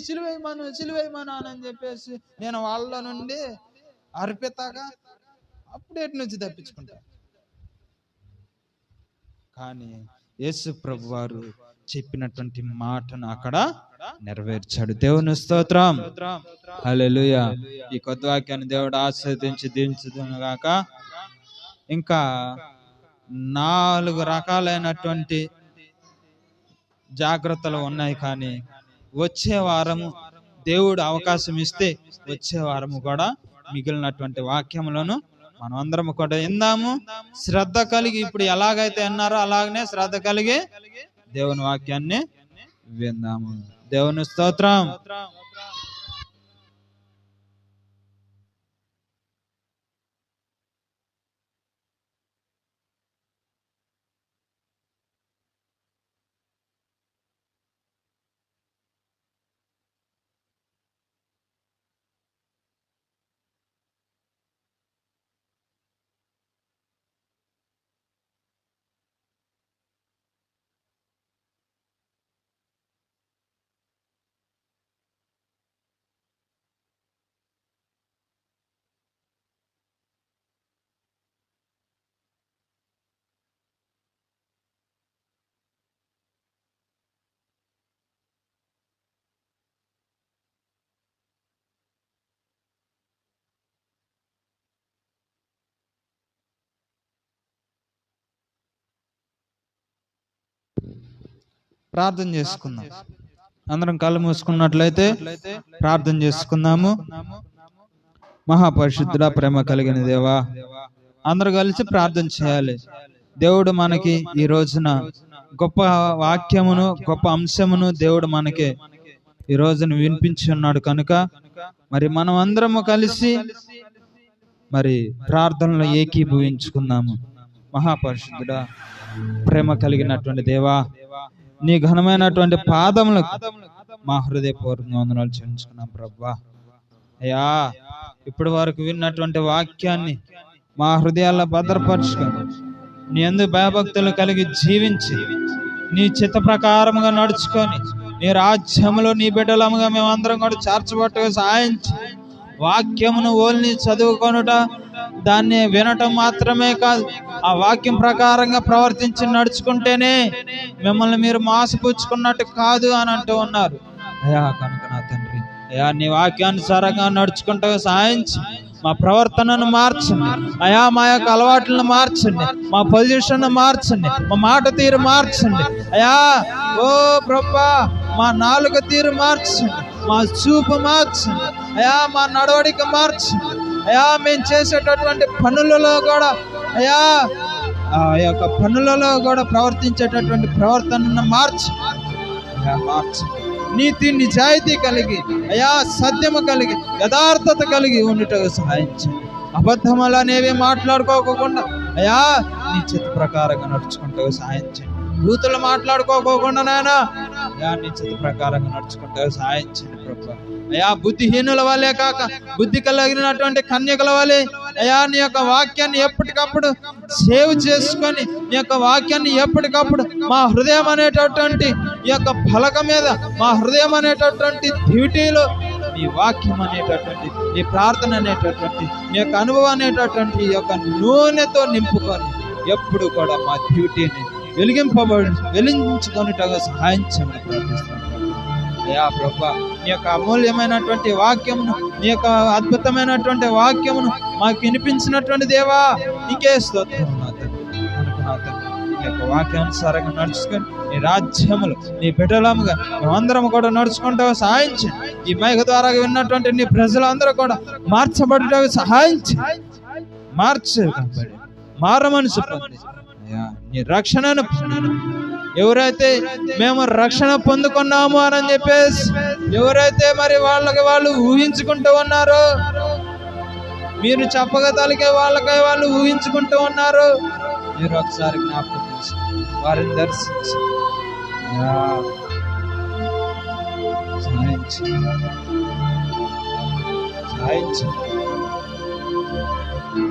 సిలువేయమను అని చెప్పేసి నేను వాళ్ళ నుండి అర్పితాగా, అప్పుడు ఎటు నుంచి తప్పించుకుంటా. కానీ యేసు ప్రభు వారు చెప్పినటువంటి మాటను అక్కడ నెరవేర్చాడు. దేవుని స్తోత్రం. హల్లెలూయా. ఈ కొత్త వాక్యాన్ని దేవుడు ఆశీర్వదించి దీవించును గాక. ఇంకా 4 రకాలైనటువంటి జాగ్రత్తలు ఉన్నాయి, కానీ వచ్చే వారము దేవుడు అవకాశం ఇస్తే వచ్చే వారము కూడా మిగిలినటువంటి వాక్యములను మనం అందరం కూడా విందాము. శ్రద్ధ కలిగి ఇప్పుడు ఎలాగైతే అన్నారో అలాగనే శ్రద్ధ కలిగి దేవుని వాక్యాన్ని విందాము. దేవుని స్తోత్రం. ప్రార్థన చేసుకుందాం. అందరం కళ్ళు మూసుకున్నట్లయితే ప్రార్థన చేసుకుందాము. మహాపరిశుద్ధుడా, ప్రేమ కలిగిన దేవా, అందరూ కలిసి ప్రార్థన చేయాలి. దేవుడు మనకి ఈ రోజున గొప్ప వాక్యమును, గొప్ప అంశమును దేవుడు మనకి ఈ రోజున వినిపించి ఉన్నాడు కనుక మరి మనం అందరము కలిసి మరి ప్రార్థనలో ఏకీభవించుకుందాము. మహాపరిశుద్ధుడా, ప్రేమ కలిగినటువంటి దేవా, నీ ఘనమైనటువంటి పాదములకు మా హృదయపూర్వక వందనాలు చెల్లించుకున్నాం ప్రభువా. అయ్యా, ఇప్పటి వరకు విన్నటువంటి వాక్యాన్ని మా హృదయాల్లో భద్రపరచుకొని నీ యందు భయభక్తులు కలిగి జీవించి నీ చిత్త ప్రకారముగా నడుచుకొని నీ రాజ్యములో నీ బిడ్డలముగా మేమందరం కూడా చేర్చబట్టుగా సహాయించి వాక్యమును ఓల్ని చదువుకొనుట, దాన్ని వినటం మాత్రమే కాదు, ఆ వాక్యం ప్రకారంగా ప్రవర్తించి నడుచుకుంటేనే మిమ్మల్ని మీరు మోసపుచ్చుకున్నట్టు కాదు అని అంటూ ఉన్నారు. అయ్యా కనుక నా తండ్రి, అయ్యా నీ వాక్యానుసారంగా నడుచుకుంటూ సహాయించి మా ప్రవర్తనను మార్చండి అయ్యా, మా యొక్క అలవాట్లను మార్చండి, మా పొజిషన్ మార్చండి, మా మాట తీరు మార్చండి అయ్యా. ఓ ప్రభువా, మా నాలుక తీరు మార్చండి, మా చూపు మార్చండి అయ్యా, మా నడవడిక మార్చండి అయ్యా. మేము చేసేటటువంటి పనులలో కూడా అయ్యా, ఆ యొక్క పనులలో కూడా ప్రవర్తించేటటువంటి ప్రవర్తనను మార్చండి. నీతి నిజాయితీ కలిగి అయ్యా, సత్యము కలిగి యథార్థత కలిగి ఉండుటకు సహాయించండి. అబద్ధములు అనేవి మాట్లాడుకోకుండా అయ్యా, నీ చిత్త ప్రకారంగా నడుచుకుంటూ సహాయించండి. బూతులు మాట్లాడుకోకుండా నాయనా అయ్యా, నీ చిత్త ప్రకారంగా నడుచుకుంటూ సహాయించండి ప్రభు. అయ్యా, బుద్ధిహీనుల వల్లే కాక బుద్ధి కలిగినటువంటి కన్యకల వల్లే అయ్యా, నీ యొక్క వాక్యాన్ని ఎప్పటికప్పుడు సేవ్ చేసుకొని నీ యొక్క వాక్యాన్ని ఎప్పటికప్పుడు మా హృదయం అనేటటువంటి ఈ యొక్క ఫలక మీద, మా హృదయం అనేటటువంటి డ్యూటీలో నీ వాక్యం అనేటటువంటి, నీ ప్రార్థన అనేటటువంటి, నీ యొక్క అనుభవం అనేటటువంటి ఈ యొక్క నూనెతో నింపుకొని ఎప్పుడు కూడా మా డ్యూటీని వెలిగించుకొనుటగా సహాయించమని ప్రార్థిస్తున్నాను అయ్యా ప్రభువా. నీ యొక్క అమూల్యమైనటువంటి వాక్యమును, నీ యొక్క అద్భుతమైనటువంటి వాక్యమును మాకు వినిపించినటువంటి దేవా, నీకే స్తోత్రం నా తండ్రి. నీ యొక్క వాక్యానుసారంగా నడుచుకొని నీ రాజ్యములు, నీ బిడ్డలముగా మేమందరం కూడా నడుచుకుంటూ సహాయించండి. ఈ మైక ద్వారా విన్నటువంటి నీ ప్రజలందరూ కూడా మార్చబడటకు సహాయించి మారమని చెప్పండి అయ్యా. నీ రక్షణను ఎవరైతే మేము రక్షణ పొందుకున్నాము అని చెప్పేసి ఎవరైతే మరి వాళ్ళు ఊహించుకుంటూ ఉన్నారో, మీరు చెప్పగలిగే వాళ్ళకై వాళ్ళు ఊహించుకుంటూ ఉన్నారు, మీరు ఒకసారి జ్ఞాపకం చేసి వారిని దర్శించి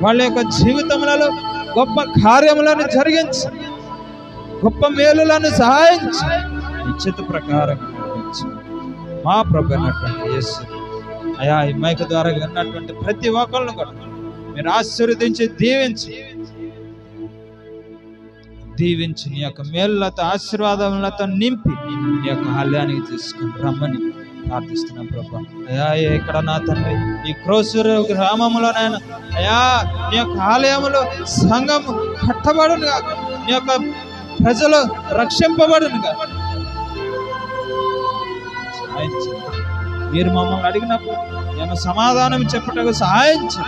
వాళ్ళ యొక్క జీవితములలో గొప్ప కార్యములను జరిగించి, గొప్ప మేలులను సహాయించి నిశ్చిత ప్రకారం మా ప్రభు అయినటువంటి యేసు అయా, ఈ మైక ద్వారా విన్నటువంటి ప్రతి ఒక్కళ్ళను కూడా మీరు ఆశీర్వదించి దీవించి నీ యొక్క మేలులతో ఆశీర్వాదములతో నింపి నీ యొక్క ఆలయానికి తీసుకుని రమ్మని ప్రార్థిస్తున్నాం ప్రభా. అయా, ఇక్కడ నా తండ్రి ఈ క్రోసూరు గ్రామంలోనైనా అయా, నీ యొక్క ఆలయములో సంఘము కట్టబడును కాక, నీ యొక్క ప్రజలు రక్షింపబడును కాక. మీరు మమ్మల్ని అడిగినప్పుడు నేను సమాధానం చెప్పటకు సహాయించి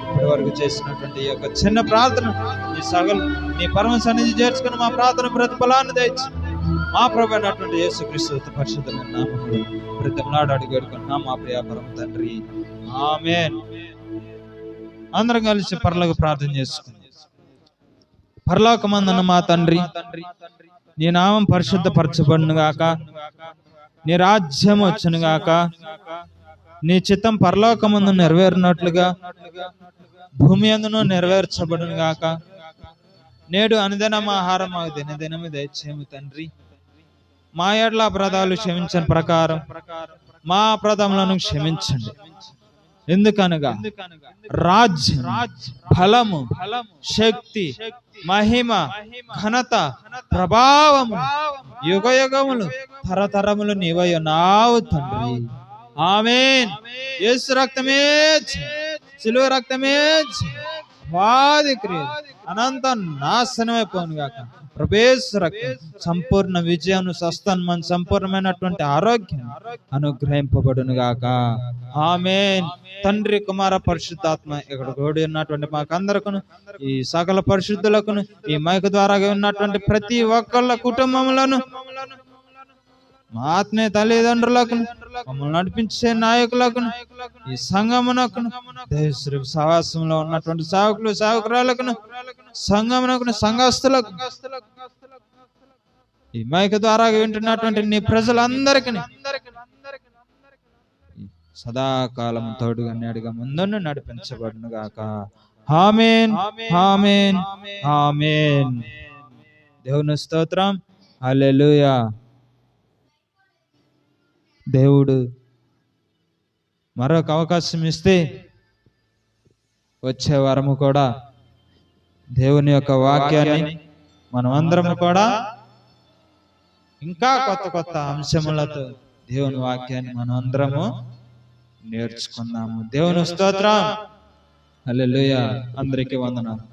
ఇప్పటి వరకు చేసినటువంటి ఈ యొక్క చిన్న ప్రార్థన నీ పరమ సన్నిధి చేర్చుకుని మా ప్రార్థన ప్రతిఫలాన్ని దయచి మా ప్రభు అయినటువంటి యేసుక్రీస్తు పరిశుద్ధమైన నామములో ప్రతిమలాడు అడిగి వేడుకుంటున్నాం మా ప్రియ పరమ తండ్రి, ఆమేన్. అందరం కలిసి పరలోక ప్రార్థన చేసుకుందాం. పరలోకమందున్న మా తండ్రి, నీ నామం పరిశుద్ధపరచబడును గాక, నీ రాజ్యం వచ్చును గాక, నీ చిత్తం పరలోకమందు నెరవేరినట్లుగా భూమి అందును నెరవేర్చబడును గాక. నేడు అనుదినం ఆహారం మాకు దినదినము దయచేయము తండ్రి. మా ఎడల అపరాధాలు క్షమించని ప్రకారం మా అపరాధములను క్షమించండి. ఎందుకనగా రాజ్యం, బలము, శక్తి, మహిమ, ఘనత, ప్రభావము యుగయుగములు తరతరములు నీవై ఉన్నావు తండ్రి. ఆమేన్. యేసు రక్తమే, సిలువ రక్తమే వాది క్రియ అనంత నాశనమైపోను గాక. ప్రభేసు రక్తం సంపూర్ణ విజయం, స్వస్థం, సంపూర్ణమైనటువంటి ఆరోగ్యం అనుగ్రహింపబడును గాక. ఆమేన్. తండ్రి, కుమార, పరిశుద్ధాత్మ ఇక్కడ కూడి ఉన్నటువంటి మాకందరకును, ఈ సకల పరిశుద్ధులకును, ఈ మైక్ ద్వారా ఉన్నటువంటి ప్రతి ఒక్కళ్ళ కుటుంబములను, మా ఆత్మీయ తల్లిదండ్రులకు, మమ్మల్ని నడిపించే నాయకులకు, ఈ సంఘమునకును, దేశ సహవాసంలో ఉన్నటువంటి సేవకులు, సేవకురాలకు, సంఘమునకును, సంఘస్థులకు, ఈ మైక్ ద్వారా వింటున్నటువంటి నీ ప్రజలందరికీ సదాకాలం తోడుగా నేడుగా ముందును నడిపించబడును గాక. ఆమేన్, ఆమేన్, ఆమేన్. దేవుని స్తోత్రం. హల్లెలూయా. దేవుడు మరొక అవకాశం ఇస్తే వచ్చే వారము కూడా దేవుని యొక్క వాక్యాన్ని మనమందరము కూడా ఇంకా కొత్త కొత్త అంశములతో దేవుని వాక్యాన్ని మనం అందరము నేర్చుకుందాము. దేవుని స్తోత్రం. హల్లెలూయా. అందరికీ వందనాలు.